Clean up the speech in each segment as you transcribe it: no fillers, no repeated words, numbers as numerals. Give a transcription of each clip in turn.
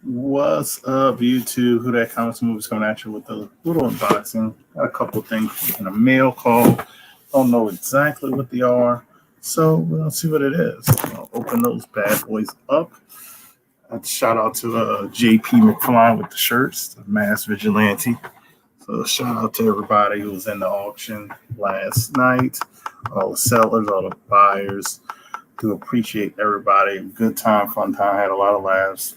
What's up, YouTube? Who That Comics Movies coming at you with a little unboxing. Got a couple things in a mail call. Don't know exactly what they are, so we're gonna see what it is. I'll open those bad boys up. Shout out to JP McFly with the shirts, the Mass Vigilante. So shout out to everybody who was in the auction last night, all the sellers, all the buyers. Do appreciate everybody. Good time, fun time. Had a lot of laughs.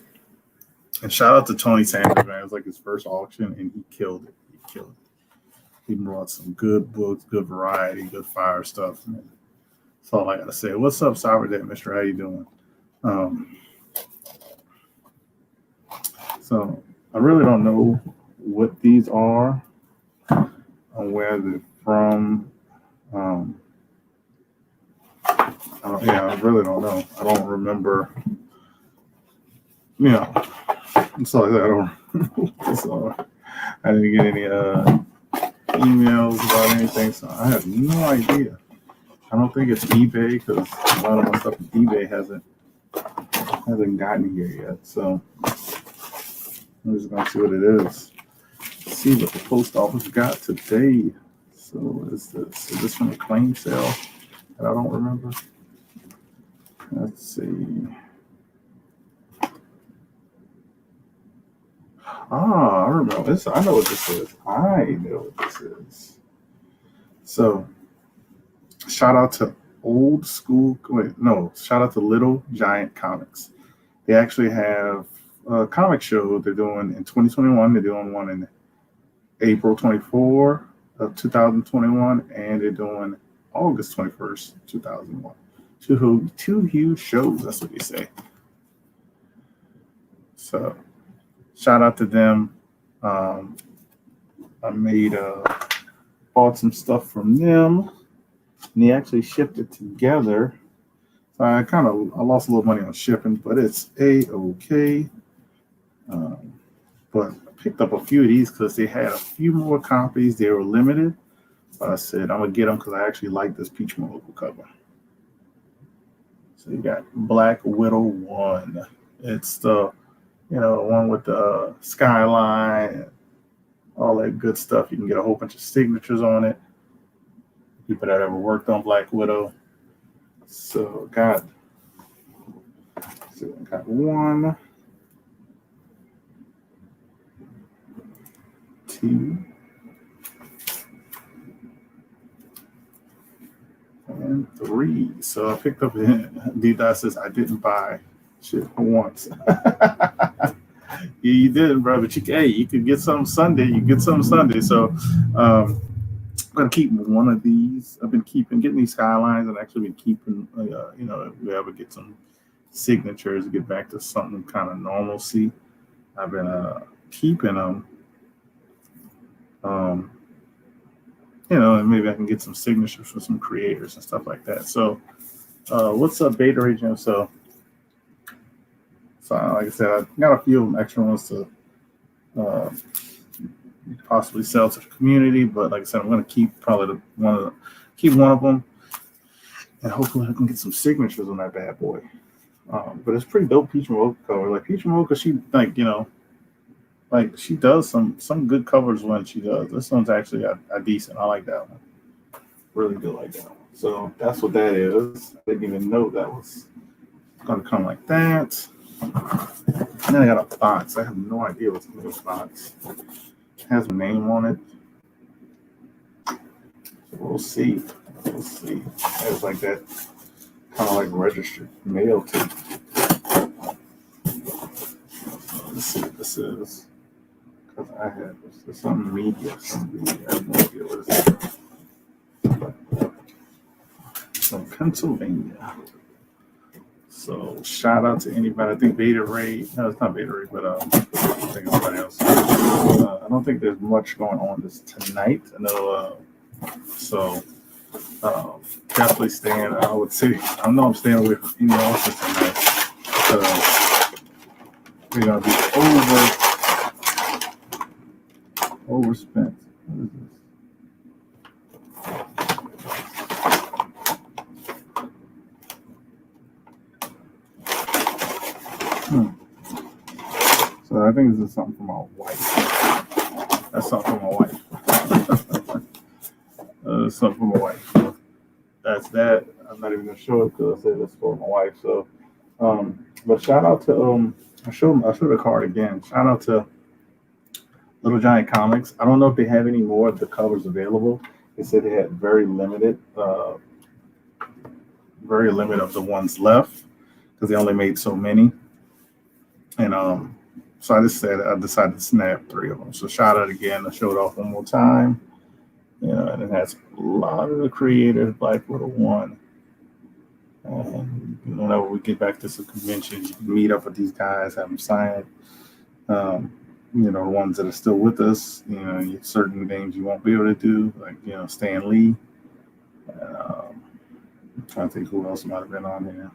And shout out to Tony Sanders, man. It was like his first auction, and he killed it. He killed it. He brought some good books, good variety, good fire stuff. Man. That's all I gotta say. What's up, Cyber Day, Mister? How you doing? Um, so I really don't know what these are and where they're from. I really don't know. I don't remember. So I don't. So I didn't get any emails about anything, so I have no idea. I don't think it's eBay because a lot of my stuff from eBay hasn't gotten here yet. So I'm just gonna see what it is. See what the post office got today. So what is this? Is this from a claim sale that I don't remember? Let's see. I remember this. I know what this is. So, shout out to Old School. Shout out to Little Giant Comics. They actually have a comic show they're doing in 2021. They're doing one in April 24 of 2021, and they're doing August 21st, 2001. Two huge shows. That's what they say. So. Shout out to them. I bought some stuff from them, and they actually shipped it together. So I lost a little money on shipping, but it's a-okay. But I picked up a few of these because they had a few more copies. They were limited. But I said I'm gonna get them because I actually like this Peach Momoko cover. So you got Black Widow 1. It's the one with the skyline, all that good stuff. You can get a whole bunch of signatures on it. People that ever worked on Black Widow. So got one, two, and three. So I picked up D-Dot says I didn't buy shit for once. You didn't, bro. But you could get some Sunday. You get some Sunday. So I'm gonna keep one of these. I've been getting these skylines, and actually been keeping. If we ever get some signatures, get back to something kind of normalcy. I've been keeping them. And maybe I can get some signatures for some creators and stuff like that. So, what's up, Beta Region? So, like I said, I got a few extra ones to possibly sell to the community, but like I said, I'm going to keep one of them, and hopefully I can get some signatures on that bad boy. But it's pretty dope Peach Momoko cover. Like Peach Momoko, she she does some good covers when she does. This one's actually a decent. I like that one. Really do like that one. So that's what that is. I didn't even know that was going to come like that. And then I got a box. I have no idea what's in this box. It has a name on it. So we'll see. It's like that kind of like registered mail too. Let's see what this is. Because I have this. Some media. I have no idea what it is. From Pennsylvania. So shout out to anybody. I think Beta Ray. No, it's not Beta Ray, but I think it's somebody else. I don't think there's much going on this tonight. I know. Definitely staying. I would say I know I'm staying away from any office tonight because we're gonna be overspent. What is this? I think this is something for my wife. That's something for my wife. Something for my wife. So that's that. I'm not even gonna show it because I said it's for my wife. So, but shout out to I showed the card again. Shout out to Little Giant Comics. I don't know if they have any more of the covers available. They said they had very limited of the ones left because they only made so many. And so I decided to snap 3 of them. So shout out again. I showed off one more time. And it has a lot of the creators, Black Widow One. And whenever we get back to some conventions, you can meet up with these guys, have them sign. The ones that are still with us. Certain things you won't be able to do, like Stan Lee. And, I'm trying to think who else might have been on here.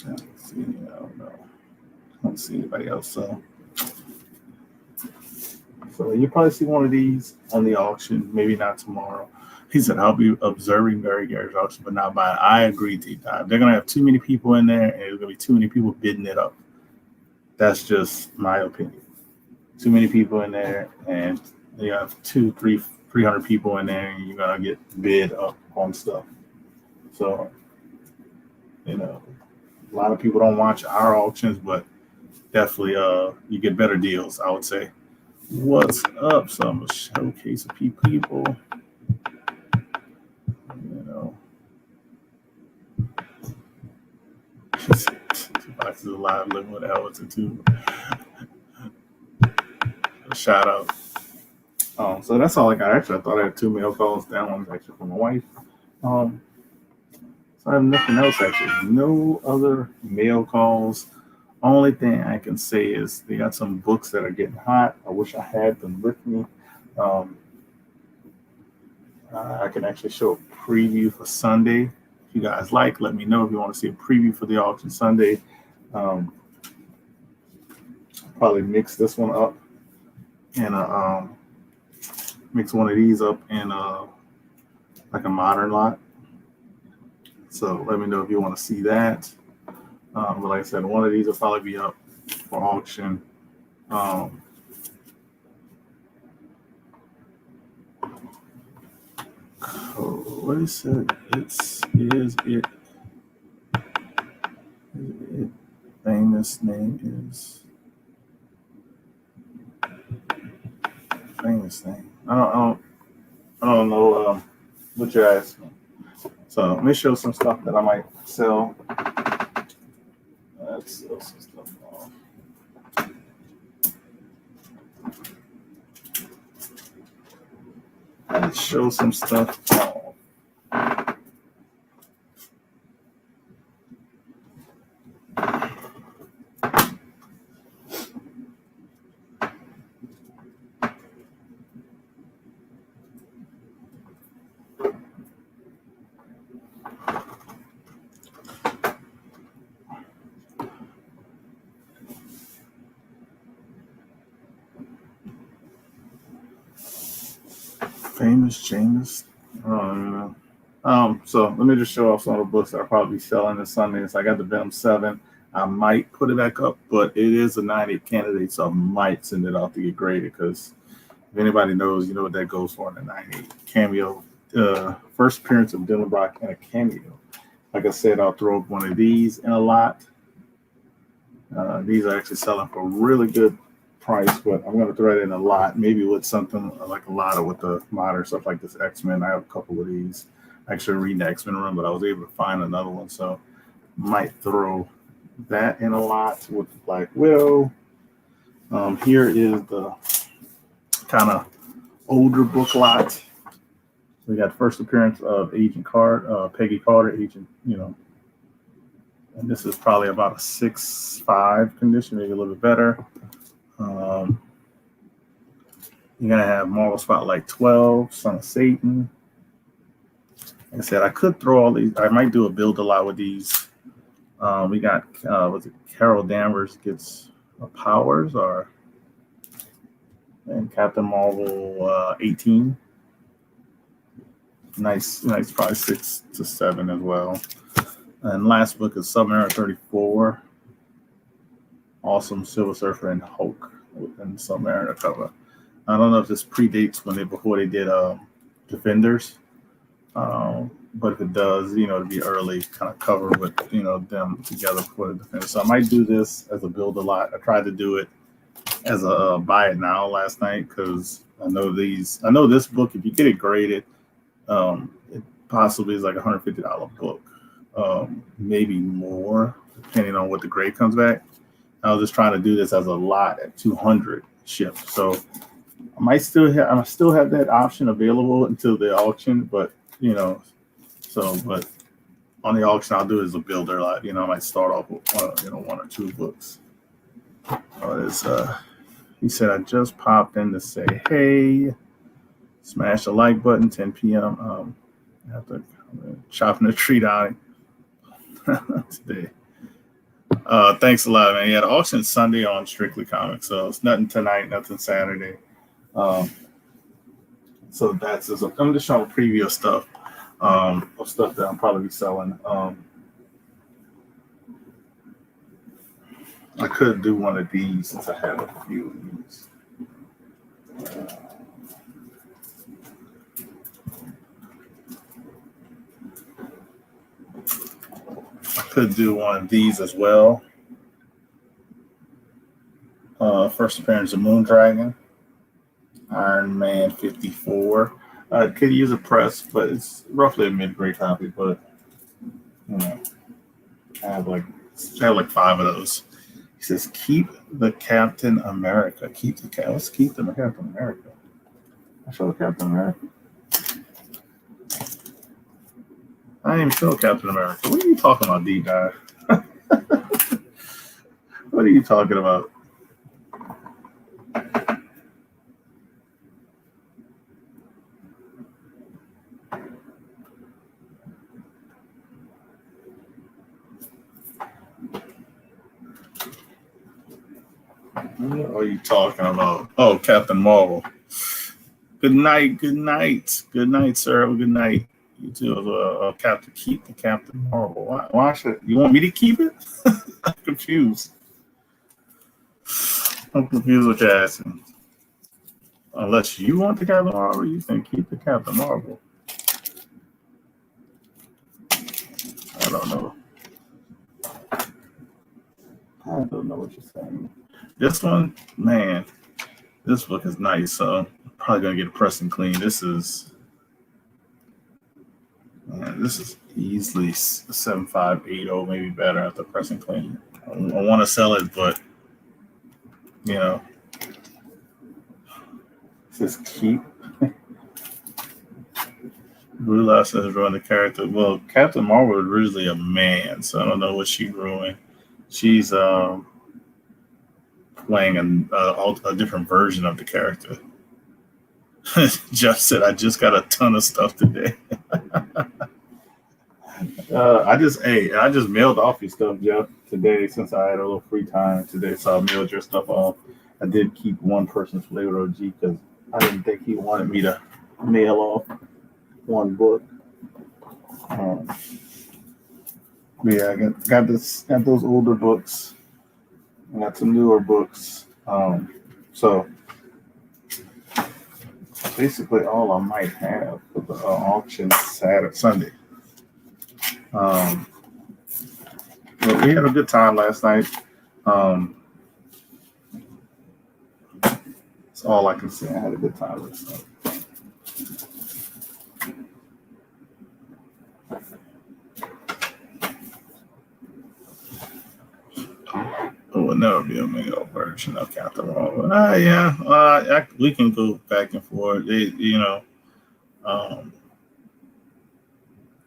Let's see, I don't know. I don't see anybody else. So you'll probably see one of these on the auction, maybe not tomorrow. He said, I'll be observing Barry Garrett's auction, but not buying. I agree, D-Dive. They're going to have too many people in there, and there's going to be too many people bidding it up. That's just my opinion. Too many people in there, and you have 300 people in there, and you're going to get bid up on stuff. So, a lot of people don't watch our auctions, but definitely you get better deals, I would say. What's up? So I'm going to showcase a few people. Boxes alive living with Elton too. Shout out. So that's all I got. Actually, I thought I had 2 mail calls. That one's actually from my wife. So I have nothing else actually. No other mail calls. Only thing I can say is they got some books that are getting hot. I wish I had them with me. I can actually show a preview for Sunday. If you guys like, let me know if you want to see a preview for the auction Sunday. Probably mix this one up and mix one of these up in like a modern lot. So let me know if you want to see that. But like I said, one of these will probably be up for auction. What is it? It famous name is famous name. I don't know what you're asking. So let me show some stuff that I might sell. Let's sell some stuff off. Let's show some stuff off. Famous James. So let me just show off some of the books that I'll probably be selling this Sunday. So I got the Venom 7. I might put it back up, but it is a 98 candidate, so I might send it off to get graded because if anybody knows, you know what that goes for in the 98 cameo. First appearance of Dylan Brock in a cameo. Like I said, I'll throw up one of these in a lot. These are actually selling for a really good price, but I'm going to throw it in a lot, maybe with something like a lot of with the modern stuff like this X-Men. I have a couple of these. Actually reading the X-Men run, but I was able to find another one, so might throw that in a lot with the Black Widow. Here is the kind of older book lot. We got first appearance of Agent Carter, Peggy Carter, Agent, and this is probably about a 6.5 condition, maybe a little bit better. You're gonna have Marvel Spotlight 12, Son of Satan. Like I said, I could throw all these. I might do a build a lot with these. We got was it Carol Danvers gets powers, and Captain Marvel 18. Nice, probably 6 to 7 as well. And last book is Submariner 34. Awesome Silver Surfer and Hulk and Submariner cover. I don't know if this predates when they before they did Defenders, but if it does, it'd be early kind of cover with them together for the Defenders. So I might do this as a build a lot. I tried to do it as a buy it now last night because I know this book. If you get it graded, it possibly is like $150 book, maybe more depending on what the grade comes back. I was just trying to do this as a lot at 200 shipped. So I still have that option available until the auction, but but on the auction I'll do it as a builder. Like, I might start off with one or two books. He said I just popped in to say hey, smash the like button. 10 p.m. I have to chopping the tree down today. Thanks a lot, man. Yeah, the auction Sunday on Strictly Comics, so it's nothing tonight, nothing Saturday. So that's just, I'm just showing preview stuff, of stuff that I'm probably selling. I could do one of these since I have a few of these. I could do one of these as well. First appearance of Moondragon, Iron Man 54. Could use a press, but it's roughly a mid-grade copy. But I have like 5 of those. He says, "Keep the Captain America. Let's keep the Captain America." I show the Captain America. I didn't even show Captain America. What are you talking about, D-Dive? What are you talking about? What are you talking about? Oh, Captain Marvel. Good night, sir. Have a good night. You too. Captain, keep the Captain Marvel. Why should you want me to keep it? I'm confused. What you're asking. Unless you want the Captain Marvel, you can keep the Captain Marvel. I don't know. I don't know what you're saying. This one, man, this book is nice, so I'm probably gonna get it pressed and clean. This is easily 7580, maybe better after pressing clean. I want to sell it, but it says keep. Blue Louse says ruin the character. Well, Captain Marvel was originally a man, so I don't know what she ruined. She's playing a different version of the character. Jeff said, "I just got a ton of stuff today." I just mailed off your stuff, Jeff, today since I had a little free time today. So I mailed your stuff off. I did keep one person's Flavor OG because I didn't think he wanted me to mail off one book. Yeah, I got those older books. I got some newer books. So basically all I might have for the auction Sunday. But we had a good time last night. That's all I can say. I had a good time last night. It will never be a mail version of Captain Marvel. We can go back and forth.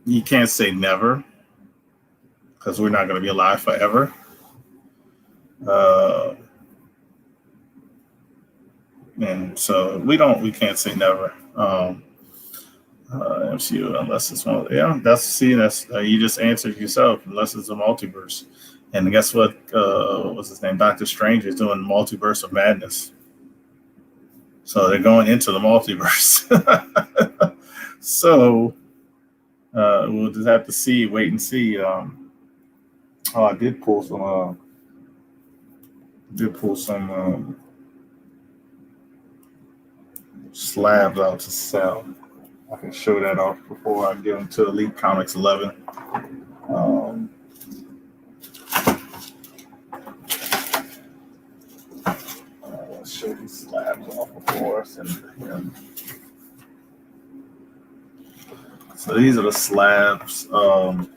You can't say never because we're not going to be alive forever. And so we can't say never. MCU, unless it's one. Yeah, that's you just answered yourself. Unless it's a multiverse, and guess what? What's his name? Doctor Strange is doing Multiverse of Madness. So they're going into the multiverse. So we'll just have to wait and see. I did pull some. did pull some slabs out to sell. I can show that off before I get into Elite Comics 11. Let's show these slabs off before I send it to him. So these are the slabs. Well,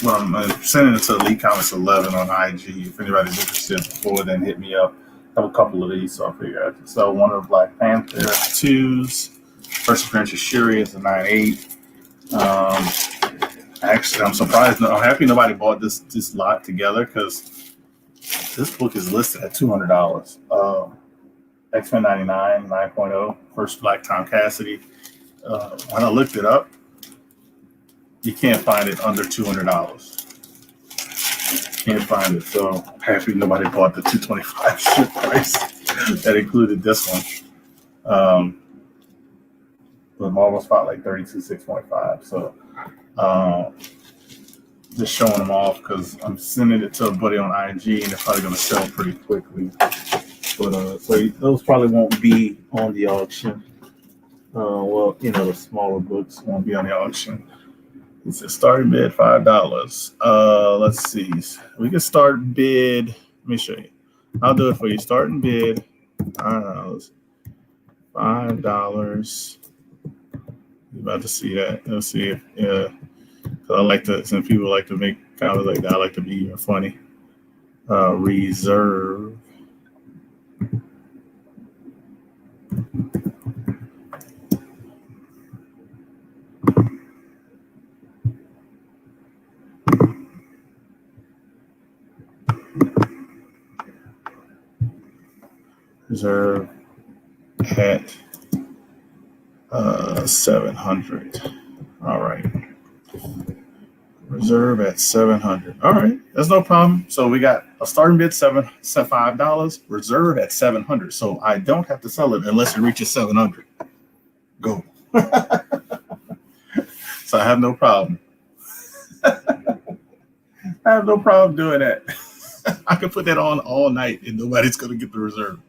I'm sending it to Elite Comics 11 on IG. If anybody's interested before then, hit me up. I have a couple of these, so I figured I could sell one of the Black Panther 2s. First appearance of Shuri is a 9.8. Actually, I'm surprised. I'm happy nobody bought this lot together because this book is listed at $200. X-Men 99 9.0, first Black Tom Cassidy. When I looked it up, you can't find it under $200. Can't find it, so happy nobody bought the $225 ship price that included this one. But Marvel Spotlight 32.6.5. So just showing them off because I'm sending it to a buddy on IG and they're probably going to sell pretty quickly. But so those probably won't be on the auction. Well, the smaller books won't be on the auction. It's a starting bid $5. Let's see. We can start bid. Let me show you. I'll do it for you. Starting bid $5. $5. You're about to see that. Let's see if I like to. Some people like to make comments like that. I like to be even funny. Reserve. Reserve at 700. All right. Reserve at 700. All right, that's no problem. So we got a starting bid $5. Reserve at 700. So I don't have to sell it unless it reaches 700. Go. So I have no problem. I have no problem doing that. I can put that on all night and nobody's going to get the reserve.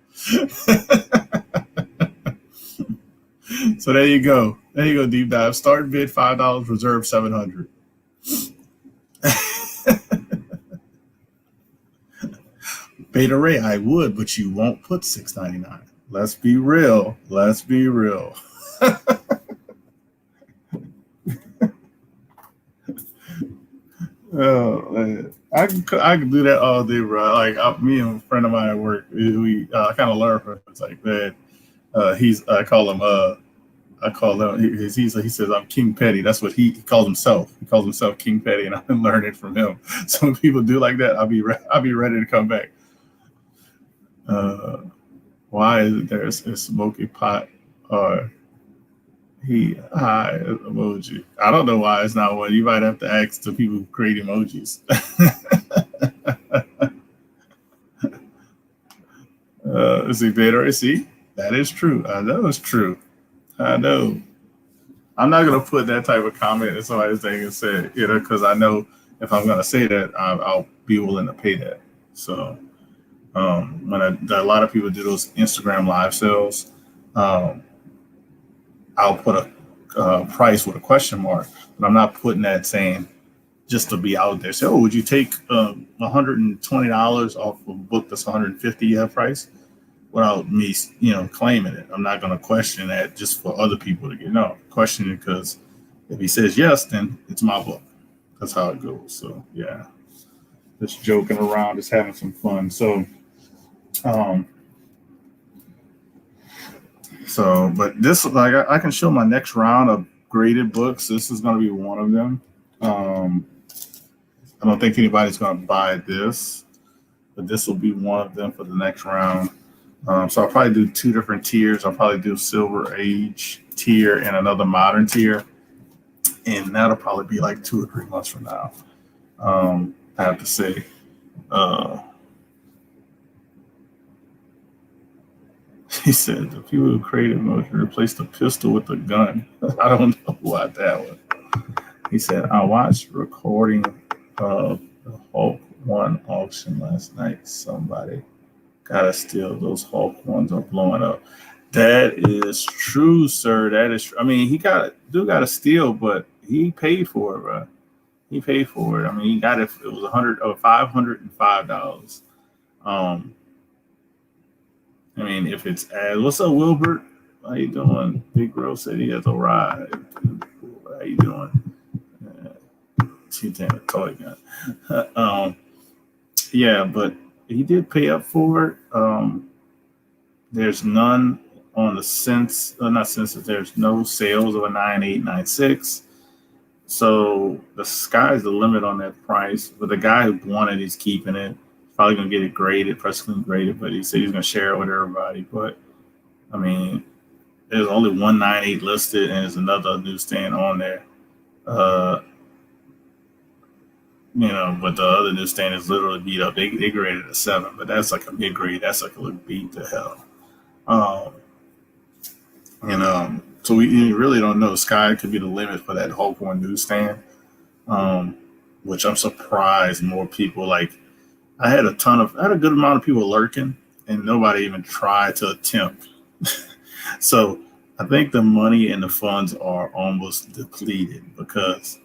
So there you go. There you go, deep dive. Start bid $5, reserve 700. Beta Ray, I would, but you won't put $6.99. Let's be real. Let's be real. Oh man, I can do that all day, bro. Like me and a friend of mine at work, we kind of learn from him. It's like, man, he says I'm King Petty. That's what he calls himself. He calls himself King Petty, and I've been learning from him. Some people do like that. I'll be ready to come back. Why is there a smoky pot or high emoji? I don't know why it's not one. You might have to ask the people who create emojis. See, better. See, that is true. I know it's true. I know. I'm not gonna put that type of comment in somebody's thing and say, because I know if I'm gonna say that, I'll be willing to pay that. So when a lot of people do those Instagram live sales, I'll put a price with a question mark, but I'm not putting that saying just to be out there. Say, would you take $120 off of a book that's $150 you have price? Without me, claiming it. I'm not going to question that just for other people to get. No, question it because if he says yes, then it's my book. That's how it goes. So yeah, just joking around, just having some fun. So, but this, like, I can show my next round of graded books. This is going to be one of them. I don't think anybody's going to buy this, but this will be one of them for the next round. So I'll probably do two different tiers. I'll probably do Silver Age tier and another modern tier. And that'll probably be like 2 or 3 months from now. I have to say. He said the people who created emoji replaced the pistol with a gun. I don't know what that was. He said, I watched recording of the Hulk one auction last night. Somebody got to steal. Those Hulk ones are blowing up. That is true, sir. That is true. I mean, he got a steal, but he paid for it, bro. He paid for it. I mean, he got it. It was $505. Um, I mean, if it's what's up, Wilbert? How you doing? Big Bro said he has a ride. How you doing? She's a toy gun. Yeah, but he did pay up for it. There's none on the sense, not census. There's no sales of a 9896. So the sky's the limit on that price. But the guy who wanted, he's keeping it. Probably gonna get it graded, press clean graded. But he said he's gonna share it with everybody. But I mean, there's only 198 listed, and there's another newsstand on there. But the other newsstand is literally beat up. They graded a 7, but that's like a mid grade. That's like a look beat to hell. So we really don't know. Sky could be the limit for that Hulk One newsstand, which I'm surprised more people like. I had a good amount of people lurking, and nobody even tried to attempt. So I think the money and the funds are almost depleted because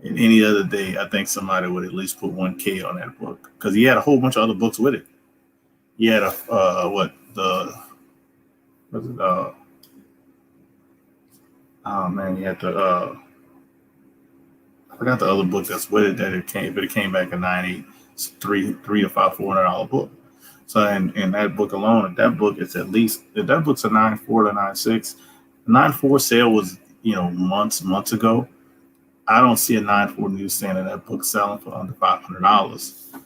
in any other day, I think somebody would at least put 1K on that book because he had a whole bunch of other books with it. He had oh man, he had I forgot the other book that's with it but it came back in 98. It's $300 or $400 book. So in that book alone, if that book is if that book's a 9.4 to 9.6, the 9.4 sale was months ago. I don't see a 9.4 newsstand in that book selling for under $500.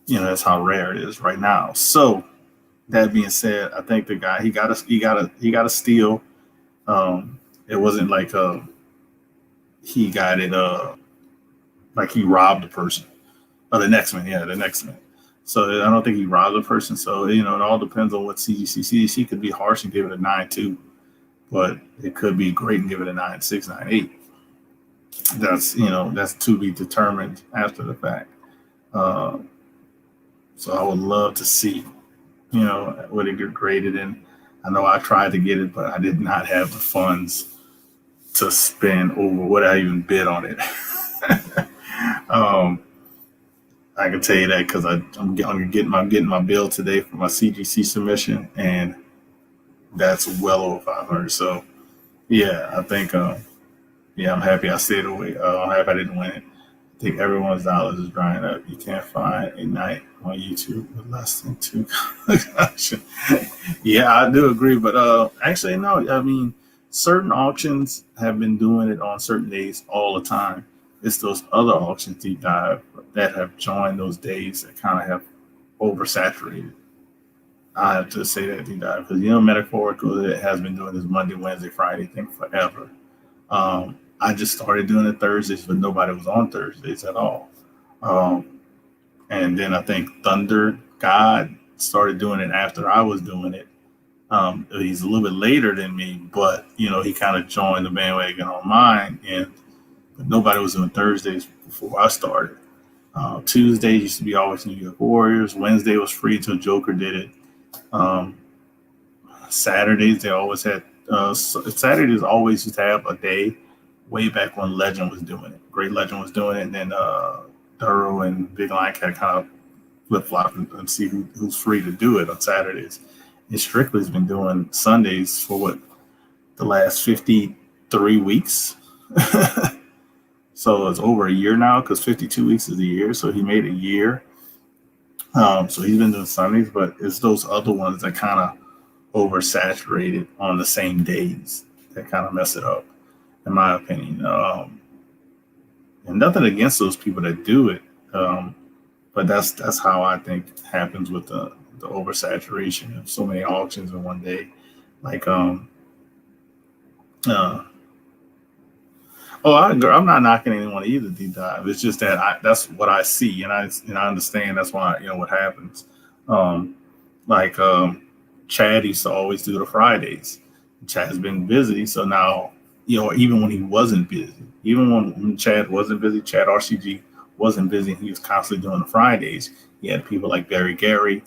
That's how rare it is right now. So that being said, I think the guy he got a steal. It wasn't like he got it like he robbed the person. Oh, the next man. So I don't think he robbed the person. So it all depends on what CGC. CGC could be harsh and give it a 9.2, but it could be great and give it a 9.6, 9.8. That's to be determined after the fact. So I would love to see, what it get graded in. I know I tried to get it, but I did not have the funds to spend over what I even bid on it. I can tell you that because I'm getting my bill today for my CGC submission, and that's well over 500. So yeah, I think I'm happy I stayed away. I'm happy I didn't win it. I think everyone's dollars is drying up. You can't find a night on YouTube with less than 2. Yeah, I do agree, but actually no. I mean, certain auctions have been doing it on certain days all the time. It's those other auctions deep dive that have joined those days that kind of have oversaturated. I have to say that deep dive because Metaphorical has been doing this Monday, Wednesday, Friday thing forever. I just started doing it Thursdays, but nobody was on Thursdays at all. And then I think Thunder God started doing it after I was doing it. He's a little bit later than me, but he kind of joined the bandwagon on mine, but nobody was doing Thursdays before I started. Tuesday used to be always New York Warriors. Wednesday was free till Joker did it. Saturdays they always had. Saturdays always used to have a day. Way back when Legend was doing it, Great Legend was doing it, and then Duro and Big Lion Cat kind of flip flop and see who's free to do it on Saturdays. And Strictly's been doing Sundays for the last 53 weeks. So it's over a year now because 52 weeks is a year. So he made a year. So he's been doing Sundays, but it's those other ones that kind of oversaturated on the same days that kind of mess it up, in my opinion. And nothing against those people that do it, but that's how I think it happens with the oversaturation of so many auctions in one day. Like, I'm not knocking anyone either, deep dive. It's just that that's what I see, and I understand that's why what happens. Chad used to always do the Fridays. Chad's been busy, so now even when he wasn't busy, even when Chad wasn't busy, Chad RCG wasn't busy, he was constantly doing the Fridays. He had people like Barry Gary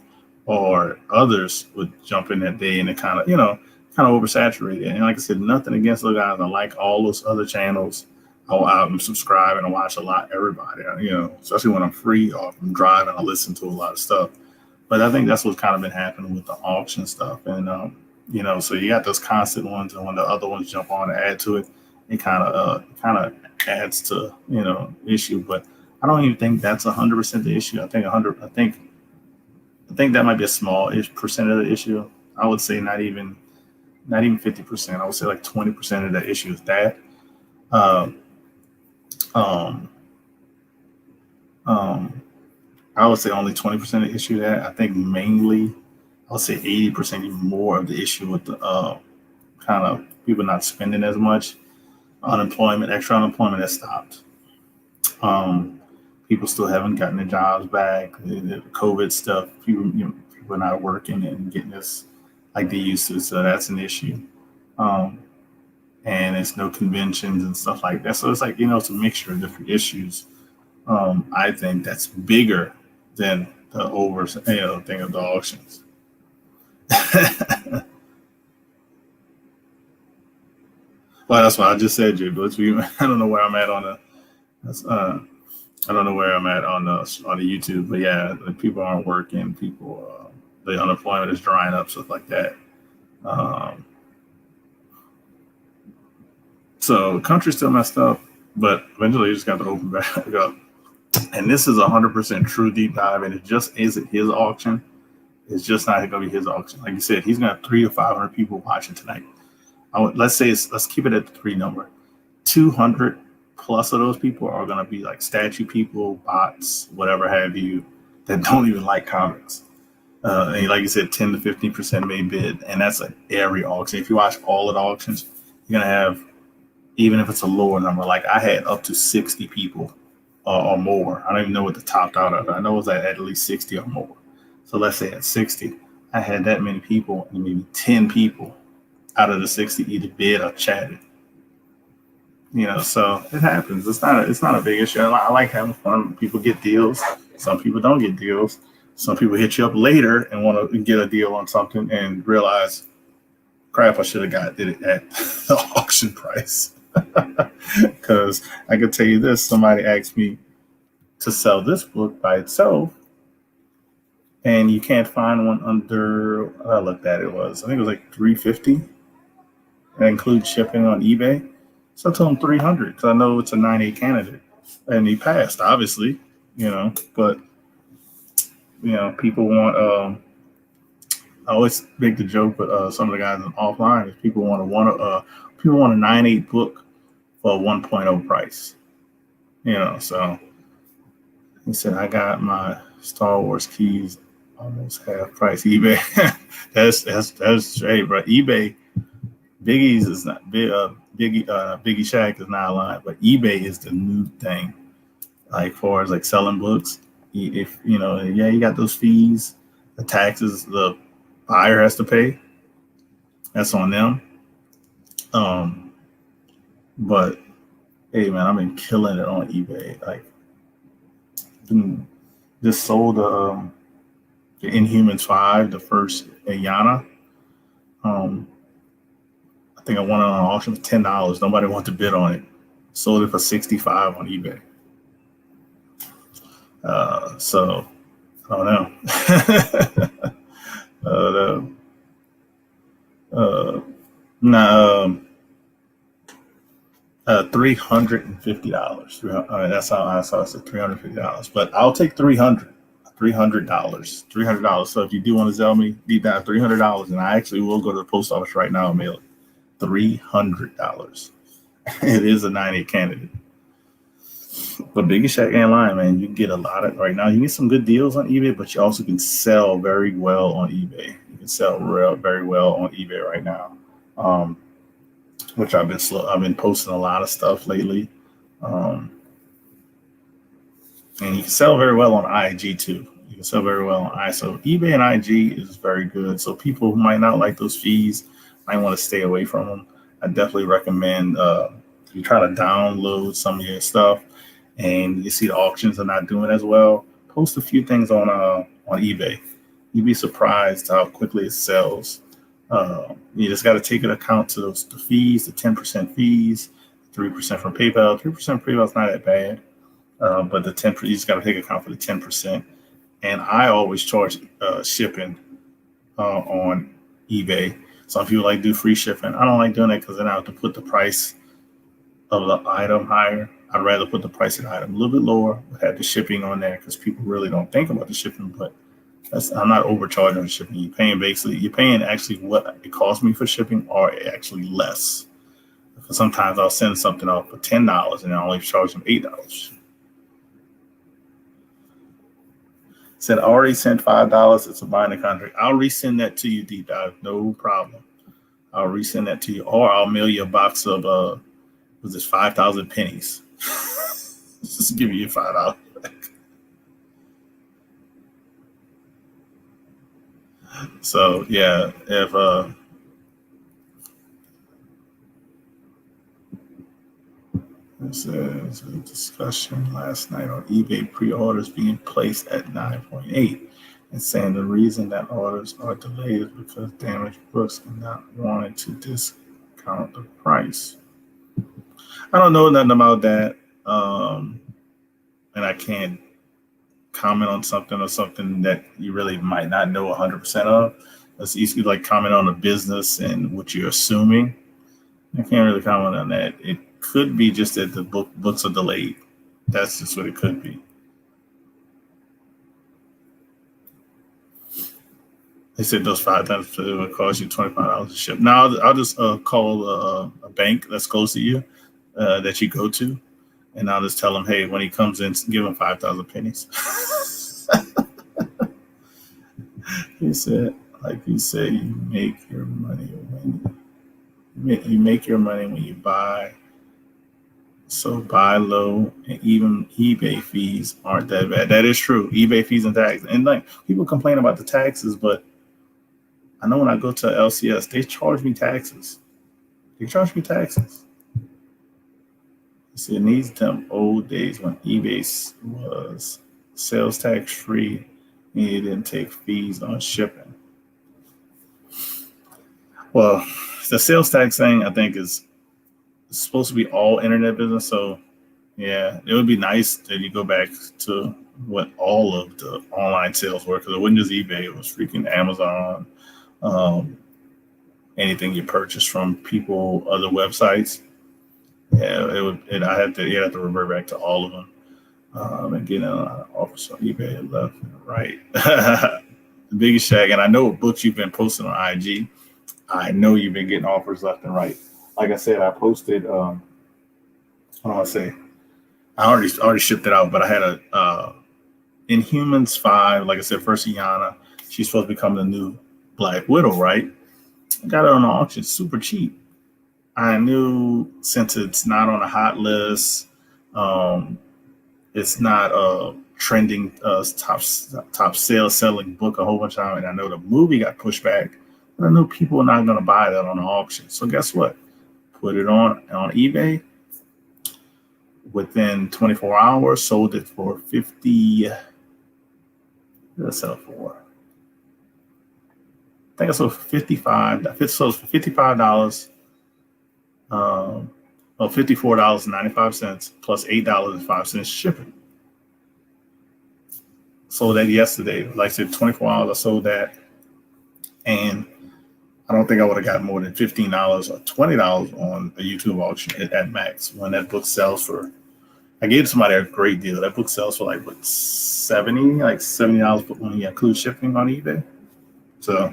or others would jump in that day, and it kind of, kind of oversaturated. And like I said, nothing against those guys. I like all those other channels. I'm subscribing and watch a lot. Everybody, especially when I'm free or if I'm driving, I listen to a lot of stuff. But I think that's what's kind of been happening with the auction stuff. And so you got those constant ones, and when the other ones jump on and add to it, it kind of adds to issue. But I don't even think that's 100% the issue. I think 100. I think that might be a small-ish percent of the issue. I would say not even 50%. I would say like 20% of the issue is that. Um, um, um, I would say only 20% of the issue that. I think mainly, I would say 80% even more of the issue with the kind of people not spending as much. Unemployment, extra unemployment has stopped. Um, People still haven't gotten their jobs back. The COVID stuff, people are not working and getting this like they used to. So that's an issue. Um, and it's no conventions and stuff like that. So it's like, it's a mixture of different issues. I think that's bigger than the thing of the auctions. Well, that's what I just said, Jay. But I don't know where I'm at on I don't know where I'm at on the YouTube. But yeah, the people aren't working. The unemployment is drying up, stuff like that. Um, so the country's still messed up, but eventually you just got to open back up. And this is 100% true deep dive, and it just isn't his auction. It's just not going to be his auction. Like you said, he's going to have 300 to 500 people watching tonight. Let's keep it at the 3 number. 200 plus of those people are going to be like statue people, bots, whatever have you, that don't even like comics. And like you said, 10 to 15% may bid, and that's like every auction. If you watch all of the auctions, you're going to have, even if it's a lower number, like I had up to 60 people or more. I don't even know what the topped out of. I know it was at least 60 or more. So let's say at 60, I had that many people, and maybe 10 people out of the 60 either bid or chatted. So it happens. It's not a big issue. I like having fun. People get deals. Some people don't get deals. Some people hit you up later and want to get a deal on something and realize, crap, I should have did it at the auction price. Because I could tell you this, somebody asked me to sell this book by itself, and you can't find one under, I looked at it, I think it was like $350. That includes shipping on eBay. So I told him 300 because I know it's a 9A candidate, and he passed, obviously, but people want, I always make the joke with some of the guys offline is people want a 9.8 book for a 1.0 price. So he said, I got my Star Wars keys almost half price. eBay. that's straight, bro. eBay, Biggie's is not big. Biggie Shack is not lying, but eBay is the new thing. Like far as like selling books, if you got those fees, the taxes the buyer has to pay. That's on them. But hey, man, I've been killing it on eBay. Like, just sold the Inhumans 5, the first Ayana. I think I won it on an auction for $10. Nobody wanted to bid on it. Sold it for $65 on eBay. So I don't know. $350. That's how I saw it. $350, but I'll take $300. $300. So if you do want to sell me deep down $300, and I actually will go to the post office right now and mail it. $300. It is a 9A candidate. But Biggie Shack ain't lying, man. You can get a lot of right now. You get some good deals on eBay, but you also can sell very well on eBay. You can sell very well on eBay right now. Which I've been posting a lot of stuff lately. And you can sell very well on IG too. You can sell very well on So eBay and IG is very good. So people who might not like those fees might want to stay away from them. I definitely recommend you try to download some of your stuff and you see the auctions are not doing as well, post a few things on eBay. You'd be surprised how quickly it sells. You just got to take into account to the fees, the 10% fees, 3% from PayPal. 3% from PayPal is not that bad, but the 10% you just got to take account for the 10%. And I always charge shipping on eBay. Some people like do free shipping. I don't like doing that because then I have to put the price of the item higher. I'd rather put the price of the item a little bit lower, but have the shipping on there because people really don't think about the shipping. But I'm not overcharging on shipping. You're paying actually what it cost me for shipping, or actually less. Because sometimes I'll send something off for $10 and I only charge them $8. Said I already sent $5. It's a binding contract. I'll resend that to you, deep dive, no problem. I'll resend that to you, or I'll mail you a box of was this 5,000 pennies? Just give you $5. So yeah, if this is a discussion last night on eBay pre-orders being placed at 9.8 and saying the reason that orders are delayed is because damaged books are not wanting to discount the price. I don't know nothing about that, and I can't comment on something or something that you really might not know 100% of. It's easy to like comment on a business and what you're assuming. I can't really comment on that. It could be just that the books are delayed. That's just what it could be. They said those 5 times it would cost you $25 to ship. Now I'll just call a bank that's close to you that you go to, and I'll just tell them, hey, when he comes in, give him 5,000 pennies. He said, like you say, you make your money when you buy. So buy low, and even eBay fees aren't that bad. That is true. eBay fees and taxes, and like people complain about the taxes, but I know when I go to LCS, they charge me taxes. They charge me taxes. See, in these dumb old days when eBay was sales tax free and you didn't take fees on shipping. Well, the sales tax thing I think is supposed to be all internet business. So yeah, it would be nice that you go back to what all of the online sales were, because it wasn't just eBay, it was freaking Amazon, anything you purchase from people, other websites. Yeah, it would. And you have to revert back to all of them, and get an offers on eBay left and right. The biggest shag, and I know what books you've been posting on IG. I know you've been getting offers left and right. Like I said, I posted. What do I say? I already shipped it out, but I had a Inhumans 5. Like I said, first Iana. She's supposed to become the new Black Widow, right? I got it on the auction, super cheap. I knew since it's not on a hot list, it's not a trending top sales selling book a whole bunch of time, and I know the movie got pushed back, but I know people are not going to buy that on the auction. So guess what? Put it on eBay. Within 24 hours, sold it for 50. What did I sell it for? I think I sold for $55. It sold for $55. $54.95 plus $8.05 shipping. Sold that yesterday. Like I said, 24 hours. I sold that, and I don't think I would have gotten more than $15 or $20 on a YouTube auction at max when that book sells for. I gave somebody a great deal. That book sells for like what, $70 when you include shipping on eBay. So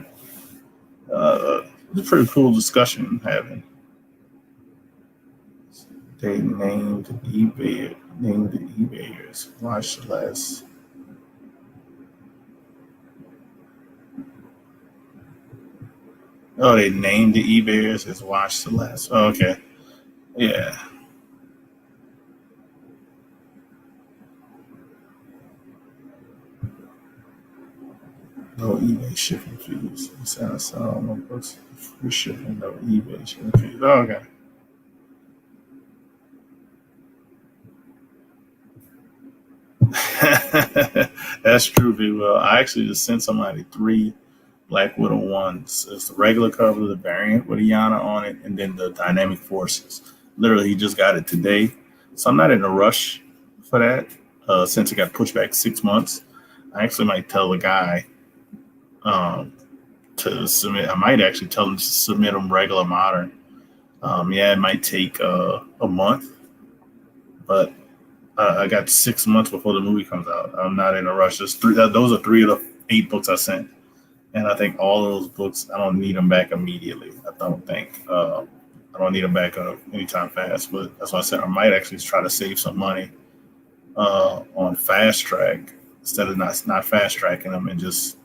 it's a pretty cool discussion having. They named the eBayers. Watch less. Oh, they named the eBayers as Watch the Less. Oh, okay. Yeah. No eBay shipping fees. I saw all my books free shipping, no eBay shipping fees. Oh, okay. That's true, Big Will. I actually just sent somebody three Black Widow ones. It's the regular cover, the variant with Iana on it, and then the Dynamic Forces. Literally, he just got it today, so I'm not in a rush for that. Since it got pushed back 6 months, I actually might tell the guy um, to submit. I might actually tell him to submit them regular modern. Yeah, it might take a month, but I got 6 months before the movie comes out. I'm not in a rush. There's three. Those are three of the 8 books I sent, and I think all of those books I don't need them back immediately. I don't think. I don't need them back anytime fast. But that's why I said I might actually try to save some money on fast track instead of not fast tracking them and just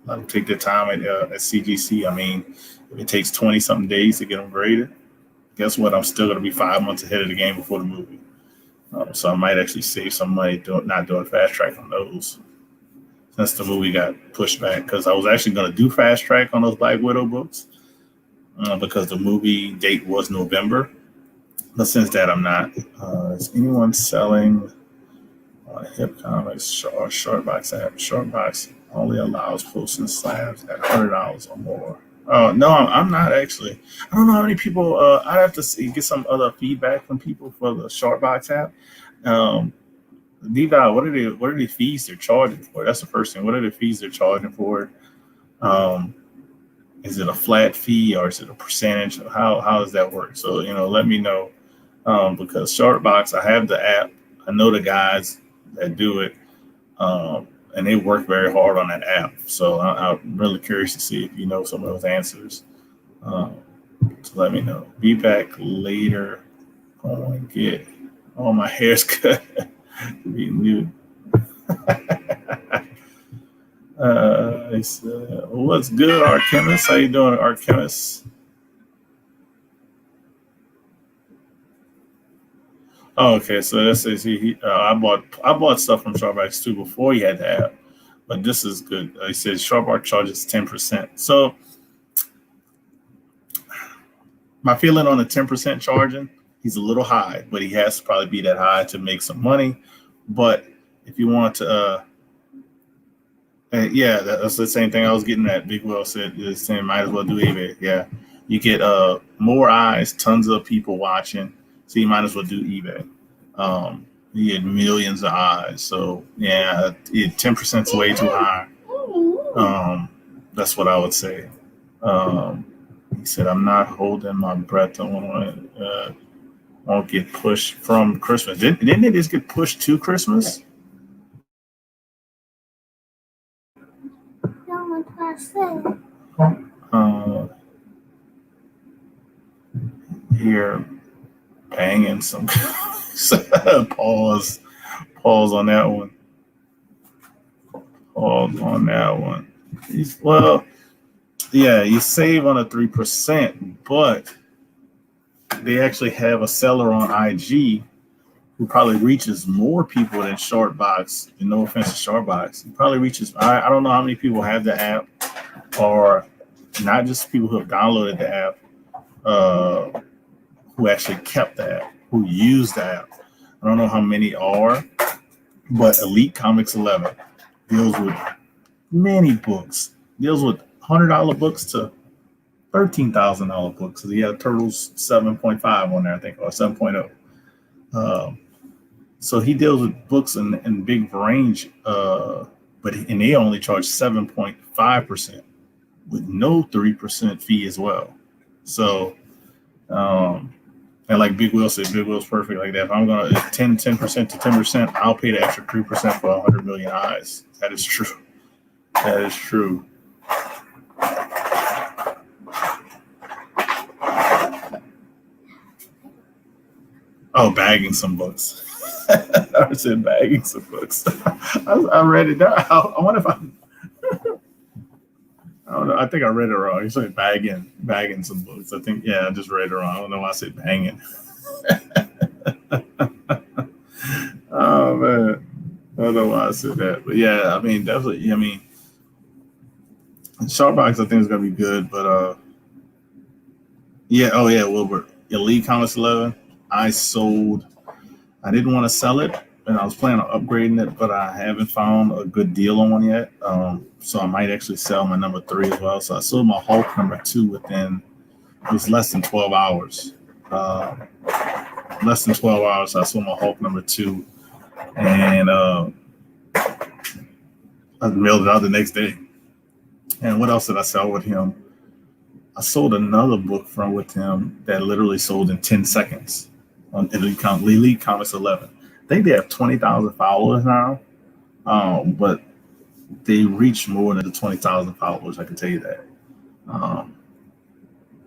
let them take their time at CGC. I mean, if it takes 20 something days to get them graded, guess what? I'm still going to be 5 months ahead of the game before the movie. So I might actually save some money not doing fast track on those since the movie got pushed back. Because I was actually going to do fast track on those Black Widow books because the movie date was November. But since that, I'm not. Is anyone selling Hip Comics or Shortbox app? Shortbox only allows posting slabs at $100 or more. No, I'm not actually. I don't know how many people. I'd have to get some other feedback from people for the Shortbox app. D-Dot, what are the fees they're charging for? That's the first thing. What are the fees they're charging for? Is it a flat fee or is it a percentage? How does that work? So let me know because Shortbox, I have the app. I know the guys that do it. And they work very hard on that app. So I'm really curious to see if you know some of those answers. So let me know. Be back later. Going get all my hair's cut. Be new. He said, "What's good, Archemist? How you doing, Archemist?" Oh, okay, so that says I bought stuff from Starbucks too before he had the app, but this is good. He says Starbucks charges 10%. So my feeling on the 10% charging, he's a little high, but he has to probably be that high to make some money. But if you want to, yeah, that's the same thing I was getting at. Big Will said the same. Might as well do eBay. Yeah, you get more eyes, tons of people watching. So you might as well do eBay. You get millions of eyes. So yeah, 10% is way too high. That's what I would say. He said, "I'm not holding my breath. I won't get pushed from Christmas." Didn't it just get pushed to Christmas? Here, banging some. Pause on that one. Pause on that one. Well, yeah, you save on a 3%, but they actually have a seller on IG who probably reaches more people than Shortbox. And no offense to Shortbox, he probably reaches. I don't know how many people have the app, or not just people who have downloaded the app, who actually kept the app, who used the app. I don't know how many are, but Elite Comics 11 deals with many books. Deals with $100 books to $13,000 books. So he had Turtles 7.5 on there, I think, or 7.0. So he deals with books in big range, but they only charge 7.5% with no 3% fee as well. So, and like Big Will said, Big Will's perfect like that. If I'm going to 10% to 10%, I'll pay the extra 3% for 100 million eyes. That is true. That is true. Oh, bagging some books. I said bagging some books. I read it down. I wonder if I don't know. I think I read it wrong. You said bagging some books. I think, yeah, I just read it wrong. I don't know why I said banging. Oh, man. I don't know why I said that. But yeah, I mean, definitely, I mean, Sharpbox, I think is going to be good. But yeah, Wilbur. Elite Comics 11, I didn't want to sell it, and I was planning on upgrading it, but I haven't found a good deal on one yet. So I might actually sell my number 3 as well. So I sold my Hulk number 2 within it was less than 12 hours. Uh, Less than 12 hours. I sold my Hulk number 2, and I mailed it out the next day. And what else did I sell with him? I sold another book from with him that literally sold in 10 seconds on Elite Comics 11. I think they have 20,000 followers now, but they reach more than the 20,000 followers. I can tell you that. Um,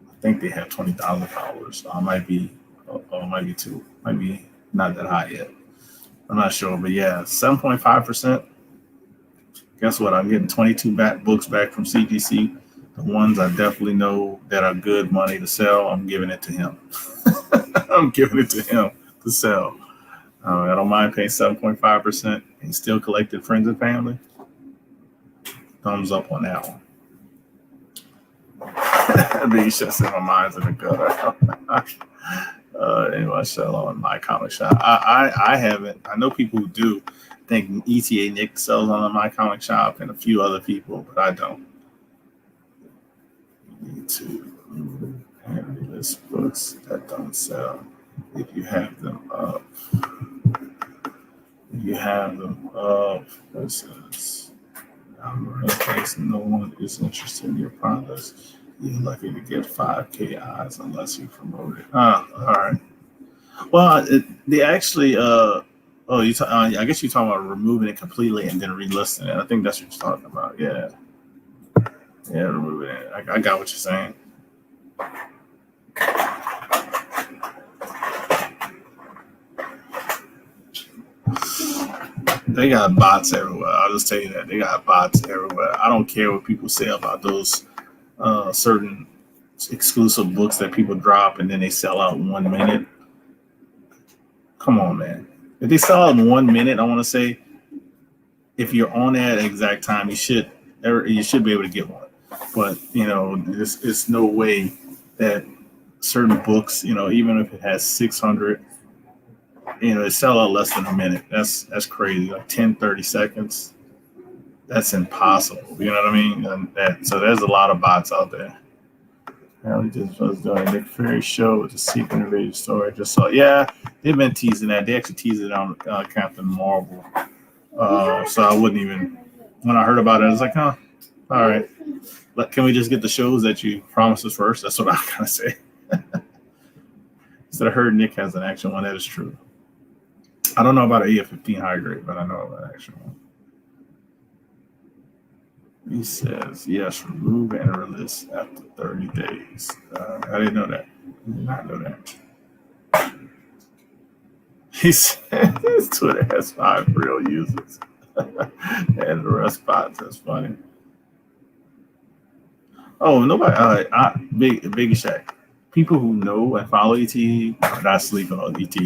I think they have 20,000 followers. Might be two, might be not that high yet. I'm not sure, but yeah, 7.5%. Guess what? I'm getting 22 books back from CGC. The ones I definitely know that are good money to sell, I'm giving it to him. I'm giving it to him to sell. I don't mind paying 7.5% and still collected friends and family. Thumbs up on that one. These just in my mind's in the gutter. Anyway, sell on my comic shop. I haven't. I know people who do. I think ETA Nick sells on my comic shop and a few other people, but I don't. You need to list books that don't sell. If you have them up, this is in case no one is interested in your products. You're lucky to get 5K eyes unless you promote it. All right. Well, they actually. I guess you're talking about removing it completely and then relisting it. I think that's what you're talking about. Yeah, removing it. I got what you're saying. They got bots everywhere. I'll just tell you that they got bots everywhere. I don't care what people say about those certain exclusive books that people drop and then they sell out in 1 minute. Come on, man. If they sell out in 1 minute, I want to say, if you're on that exact time, you should be able to get one. But it's no way that certain books, even if it has 600, it sell out less than a minute. That's crazy. Like 10, 30 seconds. That's impossible. You know what I mean? So there's a lot of bots out there. We just was doing a Nick Fury show with the Secret Invasion story. Just saw, they've been teasing that. They actually teased it on Captain Marvel. So I wouldn't even, when I heard about it, I was like, all right. Can we just get the shows that you promised us first? That's what I'm going to say. Instead of heard Nick has an action one, that is true. I don't know about an EF-15 high grade, but I know about an action one. He says, yes, remove and release after 30 days. I didn't know that. I did not know that. He said his Twitter has 5 real users. And the rest bots. That's funny. Oh, nobody. Big Shaq. People who know and follow ET are not sleeping on ET.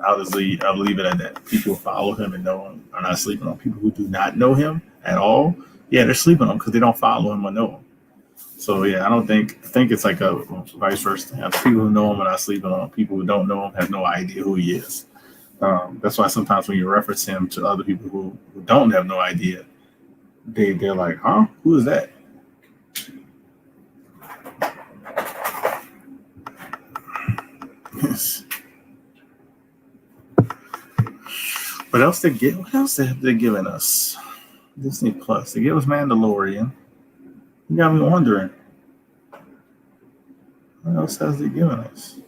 I'll leave it at that. People who follow him and know him are not sleeping on. People who do not know him at all, they're sleeping on him because they don't follow him or know him. So I think it's like a vice versa. People who know him are not sleeping on him. People who don't know him have no idea who he is. That's why sometimes when you reference him to other people who don't have no idea, they're like, huh? Who is that? Yes. What else have they given us? Disney Plus. They gave us Mandalorian. You got me wondering. What else has they given us?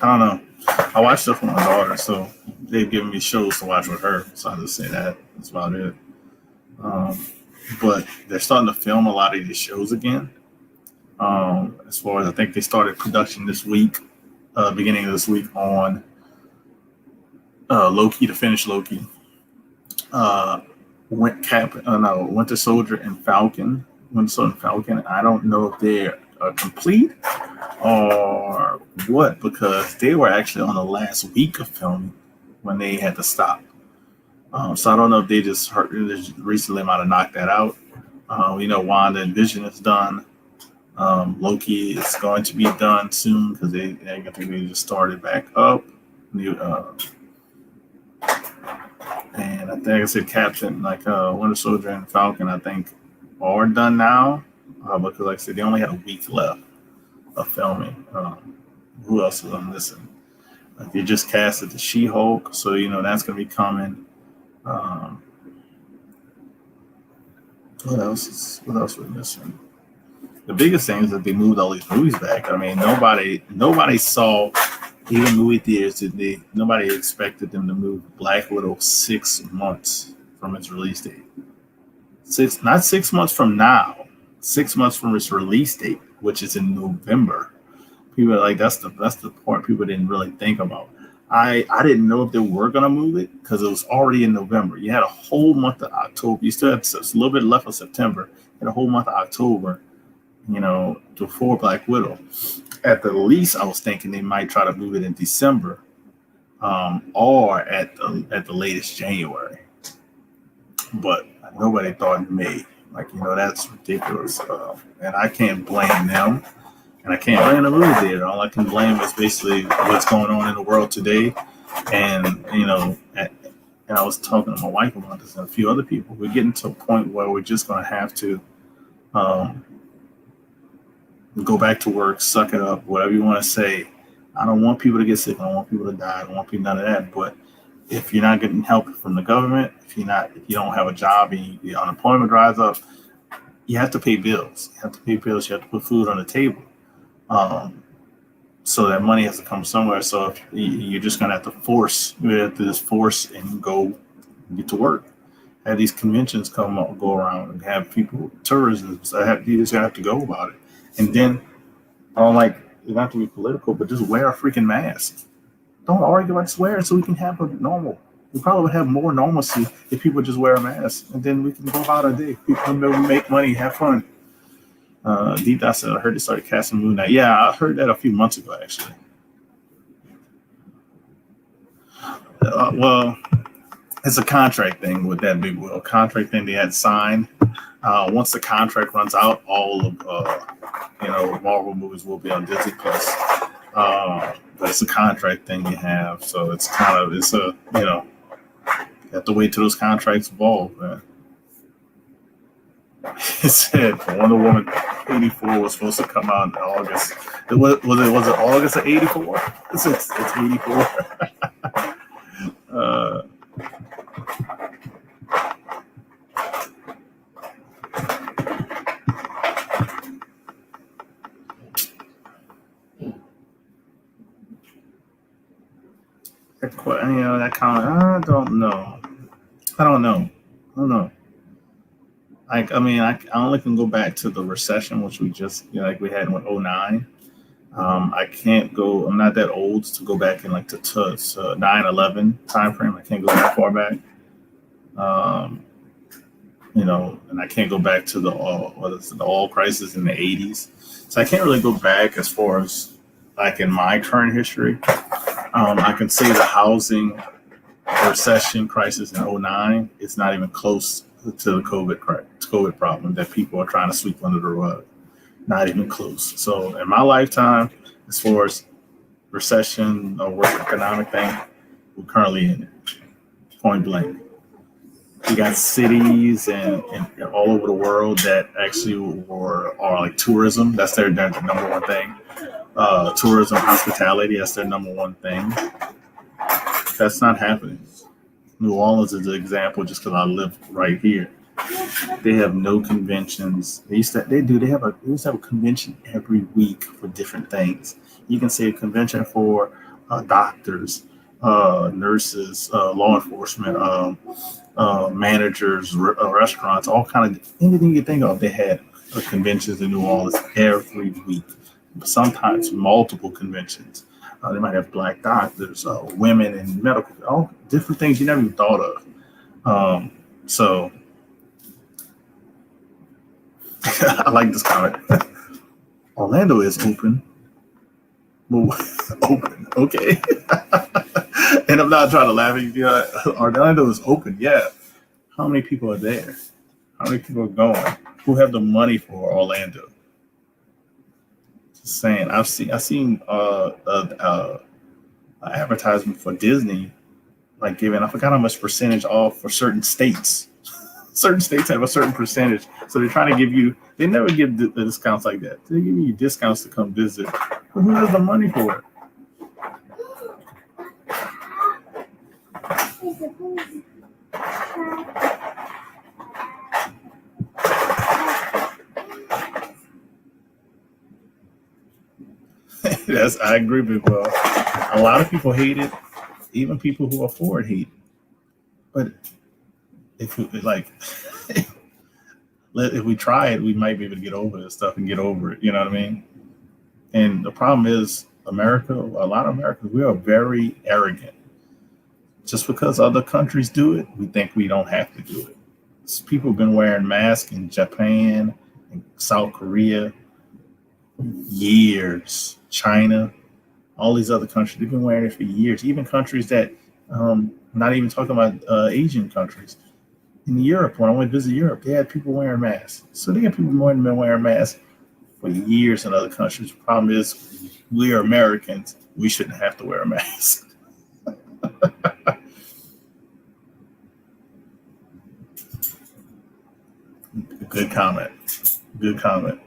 I don't know. I watched stuff with my daughter, so they've given me shows to watch with her. So I'll just say that. That's about it. But they're starting to film a lot of these shows again. As far as I think they started production this week, beginning of this week on Loki, to finish Loki. Winter Soldier and Falcon. Winter Soldier and Falcon. I don't know if they're complete or what, because they were actually on the last week of filming when they had to stop. So I don't know if they just recently might have knocked that out. Wanda and Vision is done. Loki is going to be done soon because they just started back up. and I think I said Captain, like Winter Soldier and Falcon, I think are done now, because like I said, they only had a week left of filming. Who else is I'm missing? Like they just casted the She-Hulk, so that's gonna be coming. Um, what else we're missing? The biggest thing is that they moved all these movies back. I mean, nobody saw, even movie theaters today. Nobody expected them to move Black Widow 6 months from its release date. Not 6 months from now. 6 months from its release date, which is in November. People are like, that's the part people didn't really think about. I didn't know if they were gonna move it because it was already in November. You had a whole month of October. You still had a little bit left of September. You had a whole month of October, before Black Widow. At the least, I was thinking they might try to move it in December, or at the latest January. But nobody thought May. Like, that's ridiculous. And I can't blame them. And I can't blame the movie theater. All I can blame is basically what's going on in the world today. And, and I was talking to my wife about this and a few other people. We're getting to a point where we're just going to have to go back to work, suck it up, whatever you want to say. I don't want people to get sick. I don't want people to die. I don't want people none of that. But if you're not getting help from the government, if you don't have a job and the unemployment dries up, you have to pay bills. You have to pay bills. You have to put food on the table. So that money has to come somewhere. So if you're just going to have to force and go get to work. Have these conventions go around and have people, tourism. So you just have to go about it. And then, I don't like, it's not to be political, but just wear a freaking mask. Don't argue about swearing so we can have a normal. We probably would have more normalcy if people just wear a mask. And then we can go about our day. People can make money, have fun. Deep Dot said, I heard they started casting Moon Knight. Yeah, I heard that a few months ago, actually. Well, it's a contract thing with that big Will. Contract thing they had signed. Once the contract runs out, all of Marvel movies will be on Disney Plus. But it's a contract thing you have, so you have to wait till those contracts evolve, man. It said Wonder Woman 84 was supposed to come out in August. Was it August of 84? It's 84. That comment. I don't know. I only can go back to the recession, which we just like we had in 2009. I can't go. I'm not that old to go back in like to 9/11 time frame. I can't go that far back. And I can't go back to the oil crisis in the 80s. So I can't really go back as far as like in my current history. I can say the housing recession crisis in 2009 is not even close to the COVID problem that people are trying to sweep under the rug. Not even close. So in my lifetime, as far as recession or world economic thing, we're currently in it. Point blank. You got cities and all over the world that actually are like tourism. That's their number one thing. Tourism, hospitality, that's their number one thing. That's not happening. New Orleans is an example just because I live right here. They have no conventions. They used to have a convention every week for different things. You can say a convention for doctors, nurses, law enforcement, managers, restaurants, all kind of anything you think of. They had conventions in New Orleans every week. Sometimes multiple conventions. They might have black doctors, women in medical, all different things you never even thought of. So I like this comment. Orlando is open. Open, okay. And I'm not trying to laugh at you. Orlando is open, yeah. How many people are there? How many people are going? Who have the money for Orlando? Just saying. I've seen advertisement for Disney, like giving, I forgot how much percentage off for certain states. Certain states have a certain percentage, so they're trying to give you. They never give the discounts like that. They give you discounts to come visit. But who has the money for it? That's I agree with. A lot of people hate it. Even people who afford hate it. But if we, like, if we try it, we might be able to get over this stuff and get over it. You know what I mean? And the problem is, America. A lot of Americans, we are very arrogant. Just because other countries do it, we think we don't have to do it. People have been wearing masks in Japan and South Korea years. China, all these other countries, they've been wearing it for years. Even countries that, not even talking about Asian countries. In Europe, when I went to visit Europe, they had people wearing masks. So they had people more than been wearing masks for years in other countries. The problem is, we are Americans. We shouldn't have to wear a mask. Good comment. Good comment.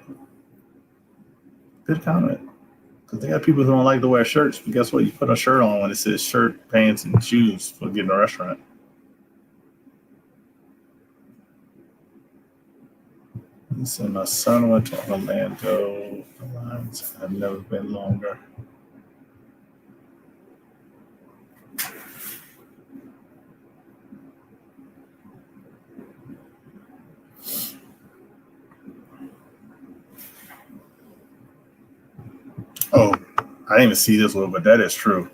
Good comment. Because they got people who don't like to wear shirts. But guess what? You put a shirt on when it says shirt, pants, and shoes for getting a restaurant. He said, my son went to Orlando. The lines have never been longer. Oh, I didn't even see this one, but that is true.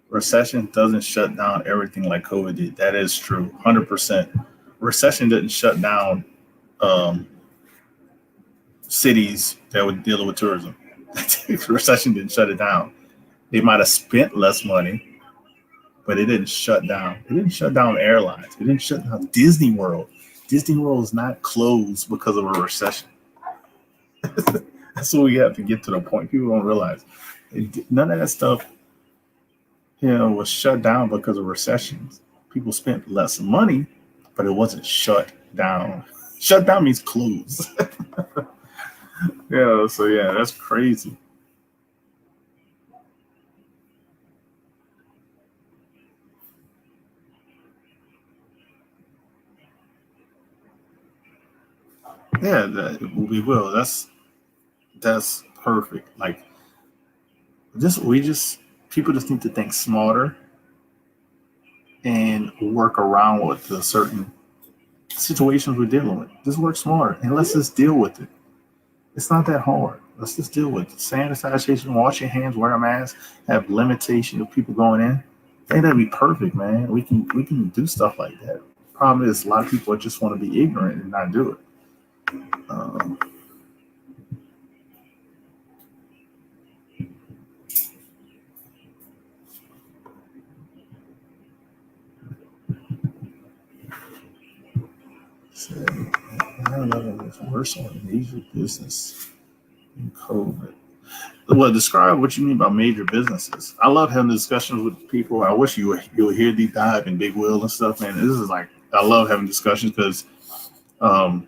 Recession doesn't shut down everything like COVID did. That is true, 100%. Recession didn't shut down um, cities that were dealing with tourism. Recession didn't shut it down. They might have spent less money, but it didn't shut down. It didn't shut down airlines. It didn't shut down Disney World. Disney World is not closed because of a recession. That's what we have to get to the point. People don't realize none of that stuff, was shut down because of recessions. People spent less money, but it wasn't shut down. Shut down means close. Yeah, so yeah, that's crazy. Yeah, we will. That's perfect. Like, just people just need to think smarter and work around with the certain situations we're dealing with. Just work smarter and let's just deal with it. It's not that hard. Let's just deal with it. Sanitization, wash your hands, wear a mask, have limitation of people going in. I think that'd be perfect, man. We can do stuff like that. Problem is, a lot of people just want to be ignorant and not do it. Um, so, 9/11 was worse on major business than COVID. Well, describe what you mean by major businesses. I love having discussions with people. I wish you would hear deep dive and Big Will and stuff, man. This is like I love having discussions um,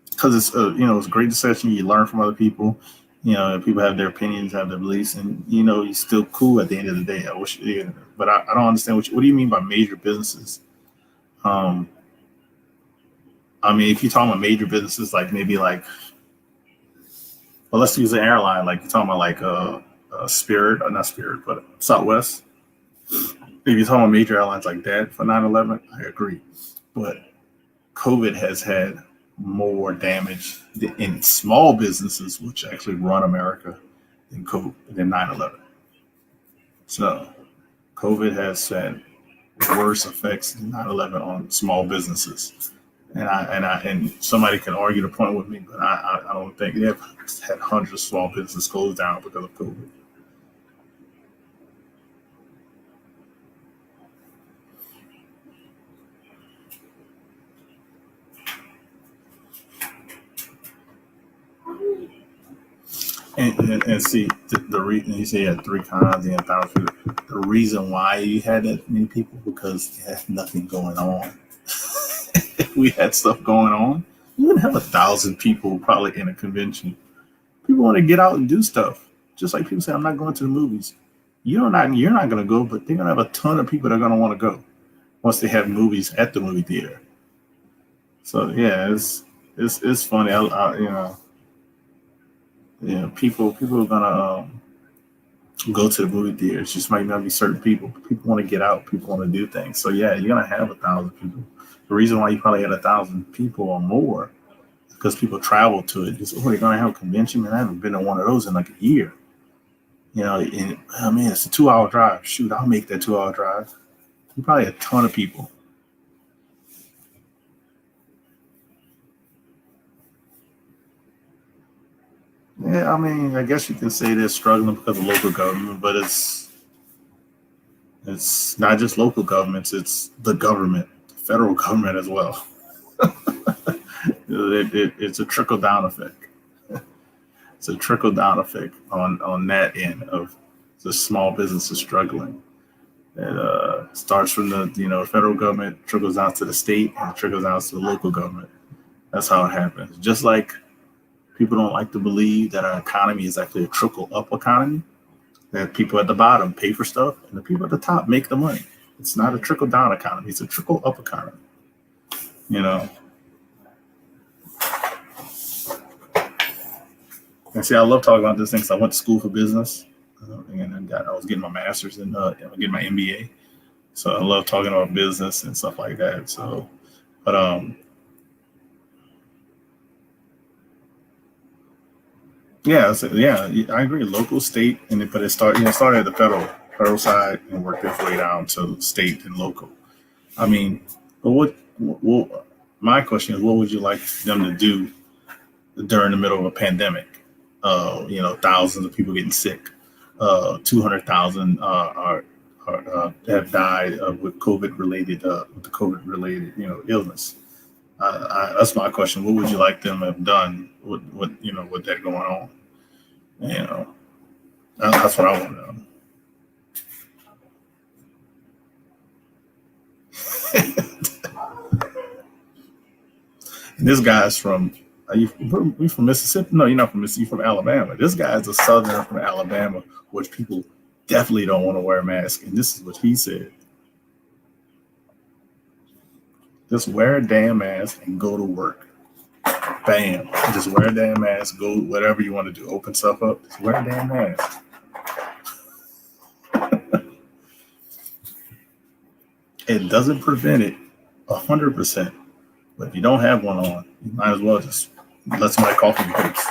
because it's it's a great discussion. You learn from other people. People have their opinions, have their beliefs, and you're still cool at the end of the day. I wish, but I don't understand what do you mean by major businesses? Um, I mean, if you're talking about major businesses, like maybe like, well, let's use an airline. Like you're talking about like Spirit, or not Spirit, but Southwest. If you're talking about major airlines like that for 9/11, I agree. But COVID has had more damage in small businesses, which actually run America, than 9/11. So COVID has had worse effects than 9/11 on small businesses. And somebody can argue the point with me, but I don't think they've had hundreds of small businesses closed down because of COVID. And see the reason you say you had three cons and 1,000 people. The reason why you had that many people because you had nothing going on. If we had stuff going on, you wouldn't have 1,000 people probably in a convention. People want to get out and do stuff. Just like people say, I'm not going to the movies. You're not going to go, but they're going to have a ton of people that are going to want to go once they have movies at the movie theater. So yeah, it's funny. People are gonna go to the movie theaters. Just might not be certain people. People want to get out. People want to do things. So yeah, you're gonna have 1,000 people. The reason why you probably had 1,000 people or more because people travel to it. Just, oh, they're gonna have a convention, man. I haven't been to one of those in like a year. And I mean, it's a 2 hour drive. Shoot, I'll make that 2 hour drive. You probably a ton of people. Yeah, I mean, I guess you can say they're struggling because of local government, but it's not just local governments; it's the government, the federal government as well. It's a trickle down effect. It's a trickle down effect on that end of the small businesses struggling. It starts from the federal government, trickles down to the state, and trickles down to the local government. That's how it happens. Just like people don't like to believe that our economy is actually a trickle up economy, that people at the bottom pay for stuff and the people at the top make the money. It's not a trickle down economy, it's a trickle up economy. You know, and see, I love talking about this thing. So I went to school for business, and I was getting my master's and getting my MBA. So I love talking about business and stuff like that. So, but yeah, so, yeah, I agree. Local, state, but it started at the federal side and worked its way down to state and local. I mean, but my question is, what would you like them to do during the middle of a pandemic? Thousands of people getting sick. 200,000 have died with COVID related illness. That's my question. What would you like them to have done with that going on? You know, that's what I want to know. This guy's from. You from Mississippi? No, you're not from Mississippi. You're from Alabama. This guy's a Southerner from Alabama, which people definitely don't want to wear a mask. And this is what he said: just wear a damn mask and go to work. Bam! Just wear a damn mask. Go whatever you want to do. Open stuff up. Just wear a damn mask. It doesn't prevent it 100%. But if you don't have one on, you might as well just let somebody cough in your face.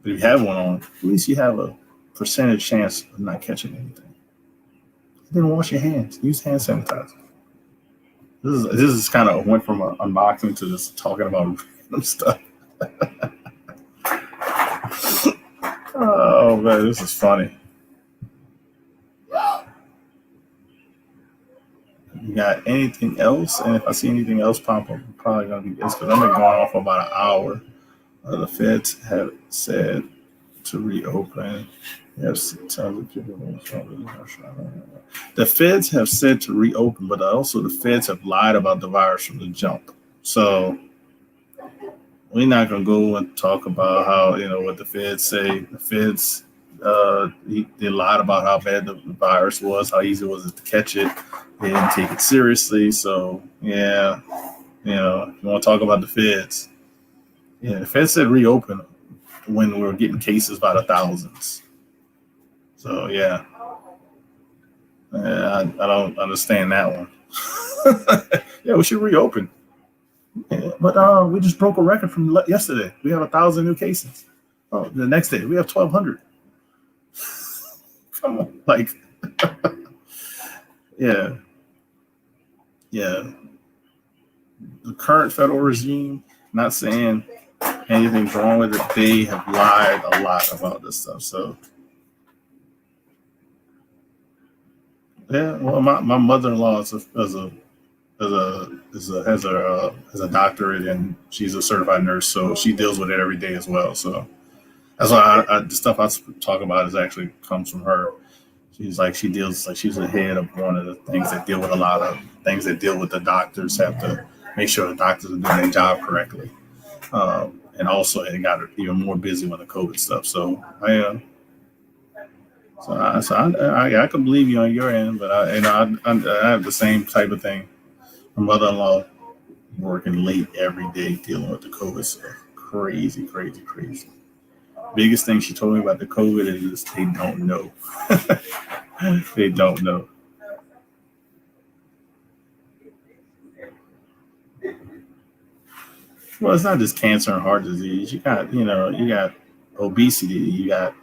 But if you have one on, at least you have a percentage chance of not catching anything. Then wash your hands. Use hand sanitizer. This is kind of went from an unboxing to just talking about random stuff. Oh man, this is funny. You got anything else? And if I see anything else pop up, I'm probably gonna be this because I've been going on for about an hour. The feds have said to reopen. Yes, the feds have said to reopen, but also the feds have lied about the virus from the jump. So we're not gonna go and talk about how what the feds say. The feds they lied about how bad the virus was, how easy it was to catch it. They didn't take it seriously. So yeah, if you want to talk about the feds, yeah, the feds said reopen when we were getting cases by the thousands. So yeah, I don't understand that one. Yeah, we should reopen. Yeah, but we just broke a record from yesterday. We have 1,000 new cases. Oh, the next day we have 1,200. Come on, like yeah, yeah. The current federal regime, not saying anything's wrong with it. They have lied a lot about this stuff. So yeah, well, my mother-in-law has a doctorate and she's a certified nurse, so she deals with it every day as well. So That's why the stuff I talk about is actually comes from her. She deals like she's the head of one of the things that deal with a lot of things that deal with the doctors have to make sure the doctors are doing their job correctly. And also it got even more busy with the COVID stuff. I can believe you on your end, but I have the same type of thing. My mother-in-law working late every day dealing with the COVID stuff. Crazy, crazy, crazy. Biggest thing she told me about the COVID is they don't know. They don't know. Well, it's not just cancer and heart disease. You got obesity. You got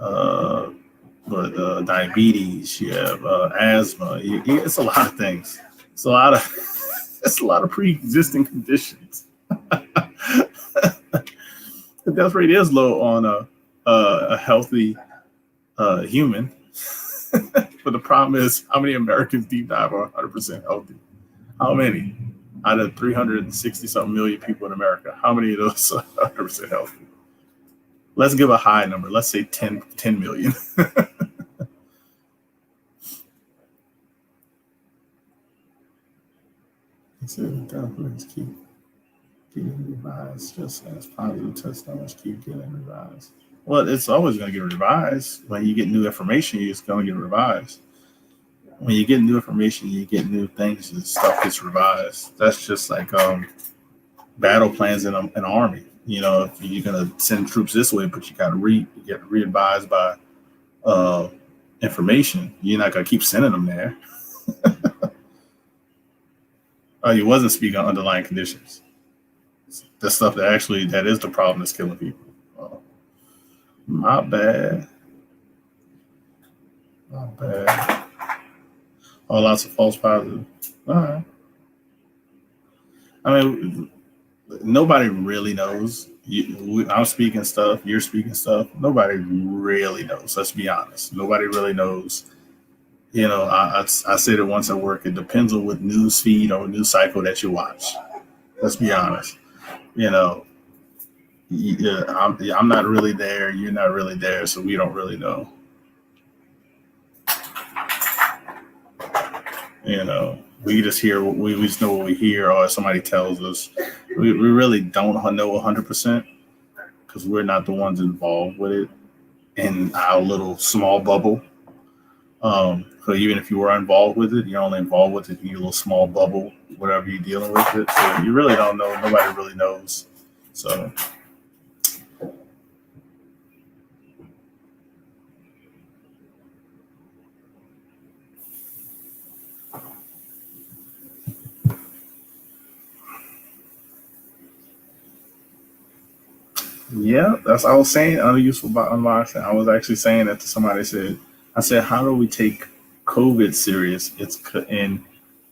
uh, diabetes. You have asthma. It's a lot of things. It's a lot of it's a lot of pre-existing conditions. The death rate is low on a healthy human, but the problem is how many Americans deep dive are 100% healthy? How many? Out of 360 something million people in America, how many of those are 100% healthy? Let's give a high number. Let's say 10 million. Please keep getting revised just as positive test numbers keep getting revised. Well, it's always going to get revised. When you get new information, it's going to get revised. When you get new information, you get new things, and stuff gets revised. That's just like battle plans in an army. If you're gonna send troops this way, but you gotta get re-advised by information. You're not gonna keep sending them there. You wasn't speaking on underlying conditions. The stuff that is the problem that's killing people. My bad. My bad. Oh, lots of false positives. All right. I mean, nobody really knows. I'm speaking stuff. You're speaking stuff. Nobody really knows. Let's be honest. Nobody really knows. I said it once at work. It depends on what news feed or news cycle that you watch. Let's be honest. You know, I'm not really there. You're not really there, so we don't really know. We just hear we just know what we hear, or somebody tells us. We really don't know 100% because we're not the ones involved with it in our little small bubble. So even if you were involved with it, you're only involved with it in your little small bubble, whatever you're dealing with it. So you really don't know. Nobody really knows. So yeah, that's I was saying unuseful by unboxing. I was actually saying that to somebody. I said, how do we take COVID serious?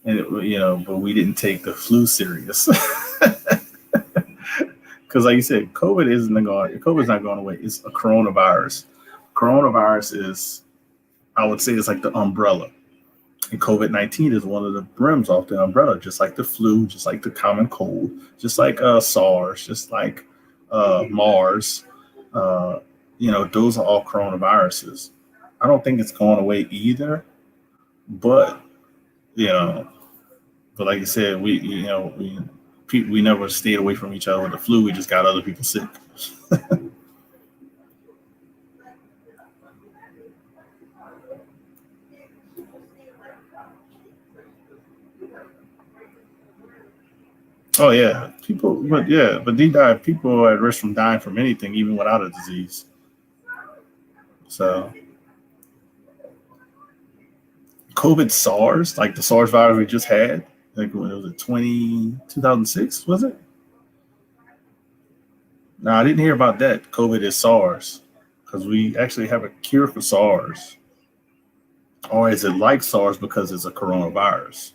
But we didn't take the flu serious. Because like you said, COVID's not going away. It's a coronavirus. Coronavirus is, I would say, it's like the umbrella. And COVID-19 is one of the brims off the umbrella, just like the flu, just like the common cold, just like SARS, just like Mars. Uh, those are all coronaviruses. I don't think it's going away either, but you know, but like you said, we never stayed away from each other with the flu. We just got other people sick. Oh yeah, but deep dive people are at risk from dying from anything, even without a disease. So COVID SARS, like the SARS virus we just had, like when was it 2006? Was it? No, I didn't hear about that. COVID is SARS because we actually have a cure for SARS. Or is it like SARS because it's a coronavirus?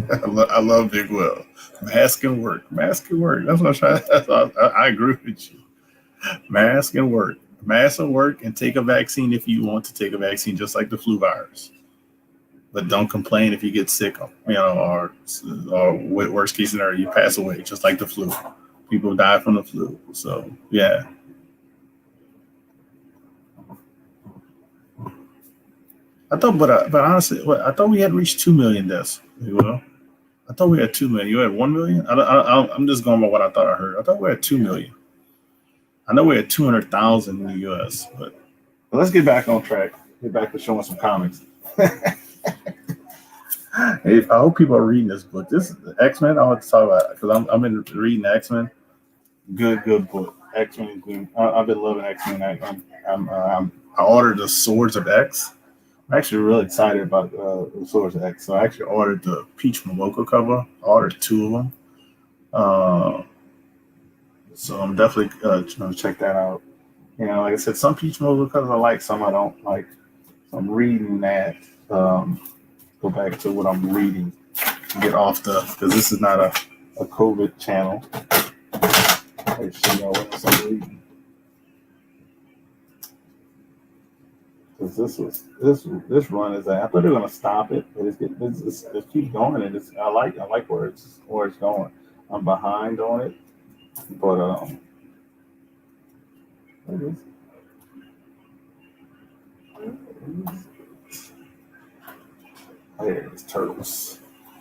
I love Big Will. Mask and work. Mask and work. That's what I'm trying. I agree with you. Mask and work. Mask and work and take a vaccine if you want to take a vaccine, just like the flu virus. but don't complain if you get sick, or worst case scenario, you pass away, just like the flu. People die from the flu. So yeah, but honestly, I thought we had reached 2 million deaths. Well, I thought we had 2 million. You had 1 million. I'm just going by what I thought I heard. I thought we had 2 million. I know we had 200,000 in the U.S. But let's get back on track. Get back to showing some comics. Hey, I hope people are reading this book. This is X Men. I want to talk about because I'm in reading X Men. Good book. X Men is good. I've been loving X Men. I ordered the Swords of X. I'm actually really excited about the Swords of X. So I actually ordered the Peach Momoko cover. I ordered two of them. Uh, so I'm definitely going to check that out. Like I said, some Peach Momoko covers I like, some I don't like. So I'm reading that. Go back to what I'm reading. Get off because this is not a COVID channel. Actually, what I'm reading. Because this run is I thought they were gonna stop it, but it keeps going, and I like where it's going. I'm behind on it, but what is it's Turtles.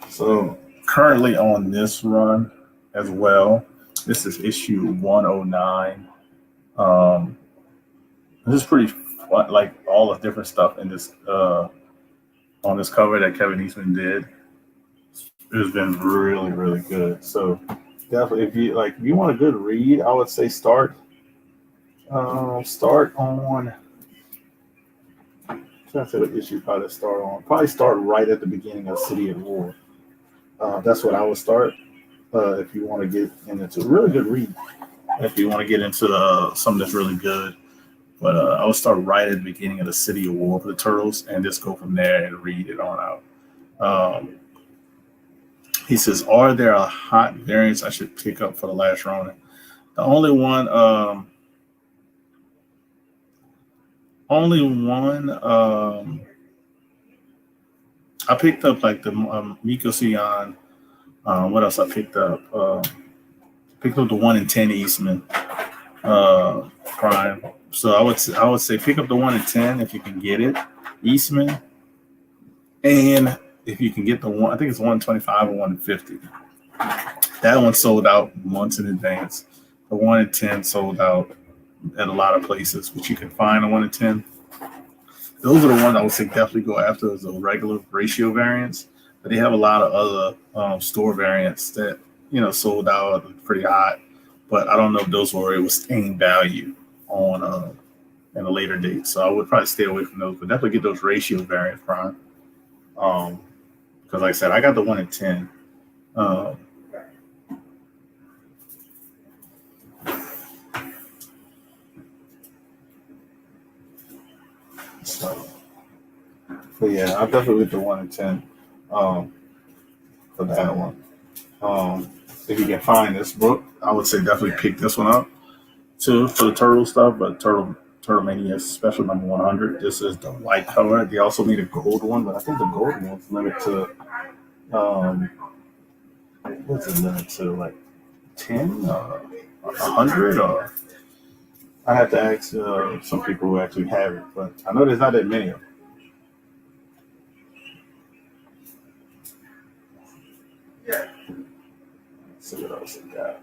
So currently on this run as well. This is issue 109. This is pretty fun, like all the different stuff in this on this cover that Kevin Eastman did. It's been really, really good. So definitely, if you want a good read, I would say start on. Trying to say what issue probably start on. Probably start right at the beginning of City at War. That's what I would start if you want to get into a really good read. If you want to get into something that's really good. But I would start right at the beginning of the City of War for the Turtles and just go from there and read it on out. He says, are there a hot variants I should pick up for the last Ronin? The only one I picked up like the Miko Sion. What else I picked up? Picked up the 1 in 10 Eastman Prime. So I would say pick up the 1 in 10 if you can get it, Eastman, and if you can get the one, I think it's 125 or 150. That one sold out months in advance. The 1 in 10 sold out at a lot of places, which you can find a 1 in 10. Those are the ones I would say definitely go after as the regular ratio variants. But they have a lot of other store variants that sold out pretty hot. But I don't know if those were able to sustain value on in a later date. So I would probably stay away from those, but definitely get those ratio variants prime. Because like I said, I got the 1 in 10. But yeah, I'll definitely get the 1 in 10 for that one. If you can find this book, I would say definitely pick this one up too for the turtle stuff. But Turtle Mania Special number 100. This is the white cover. They also made a gold one, but I think the gold one's limited to what's it limited to, like 10, 100, or I have to ask some people who actually have it, but I know there's not that many of them. Let's see what else it got.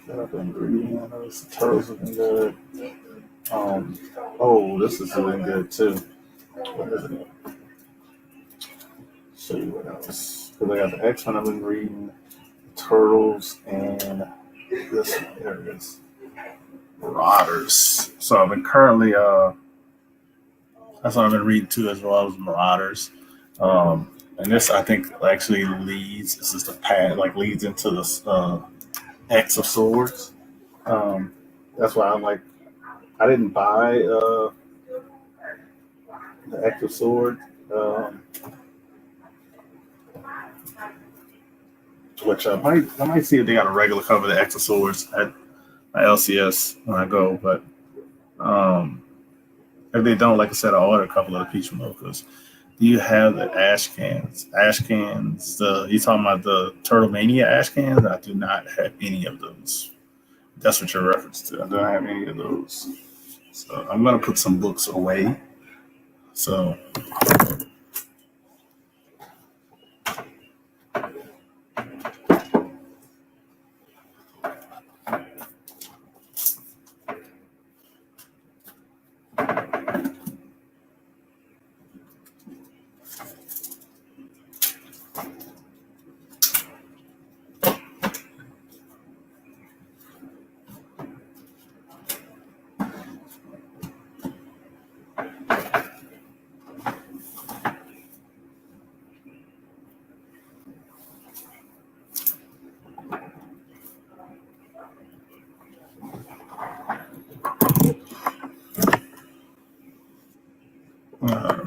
I've been reading. I know the turtles looking good. This is looking good too. What is it? Show you what else. Because I got the X-Men I've been reading, Turtles, and this one. There it is. Marauders. So I've been currently that's what I've been reading too, as well as Marauders. And this I think actually leads. This is the path, like leads into the X of Swords. That's why I'm like, I didn't buy the X of Swords, which I might see if they got a regular cover of the X of Swords. my LCS when I go. But if they don't, like I said, I'll order a couple of the peach mochas. Do you have the ash cans? Ash cans. You talking about the Turtle Mania ash cans? I do not have any of those. That's what you're reference to. I don't have any of those. So I'm gonna put some books away. So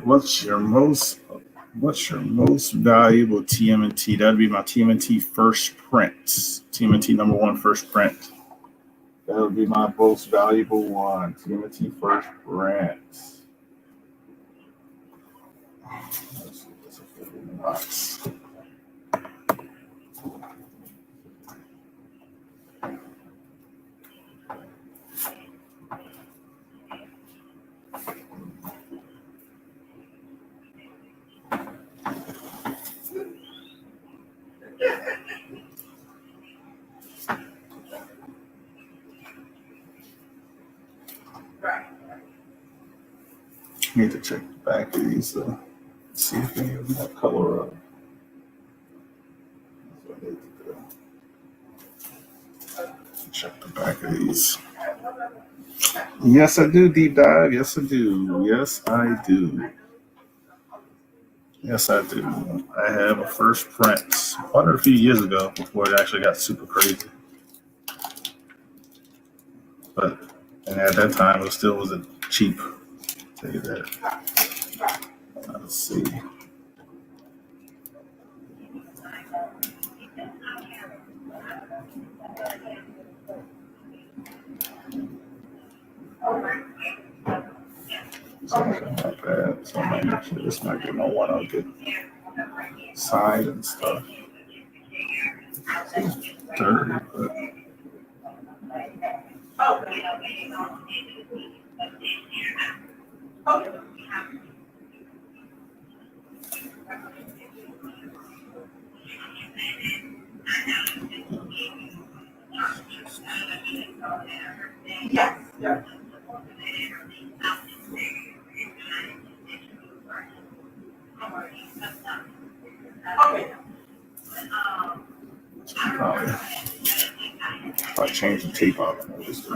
what's your most valuable TMNT? That'd be my TMNT first print. TMNT number one first print. That would be my most valuable one. TMNT first print. Let's see, what's in the box. Need to check the back of these. See if any of them have color up. That's what I need to do. Check the back of these. Yes, I do, deep dive. Yes, I do. Yes, I do. Yes, I do. I have a first print. Bought it a few years ago before it actually got super crazy. But and at that time, it still wasn't cheap. I'll tell you that. Let's see. Something like that. So actually, this might be my one I'll get signed and stuff. Dirty, but if I change the tape out, I'll just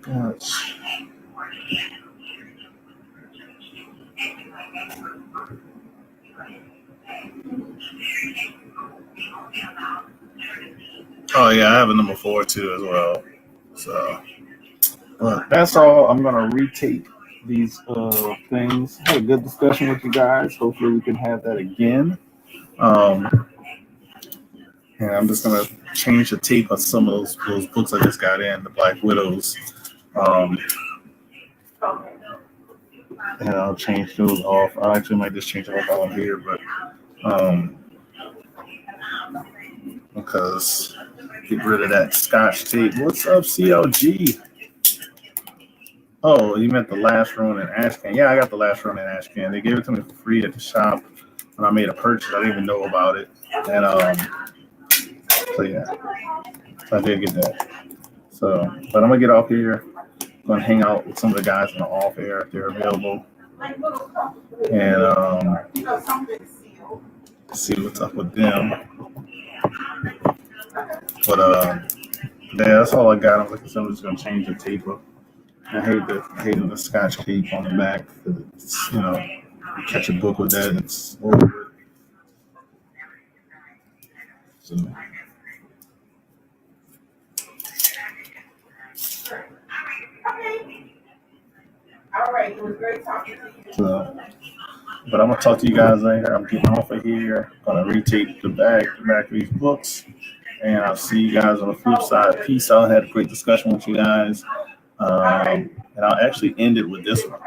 gosh. Oh yeah, I have a number 4 too as well. So, but that's all. I'm gonna retape these things. Had a good discussion with you guys. Hopefully, we can have that again. And I'm just gonna change the tape of some of those books I just got in, the Black Widows. And I'll change those off. I actually might just change it off on here, but because get rid of that Scotch tape. What's up, CLG? Oh, you meant the last Ronin ash can. Yeah, I got the last Ronin ash can. They gave it to me for free at the shop when I made a purchase. I didn't even know about it. And so yeah, so I did get that. So, but I'm gonna get off here. I'm gonna hang out with some of the guys in the off air if they're available, and see what's up with them. But yeah, that's all I got. I'm just gonna change the tape up. I hate the Scotch tape on the back. It's, you catch a book with that, it's over. So, all right, it was great talking to you. So But I'm gonna talk to you guys later. I'm getting off of here. Gonna retake the back of these books, and I'll see you guys on the flip side. Peace out. Had a great discussion with you guys, and I'll actually end it with this one.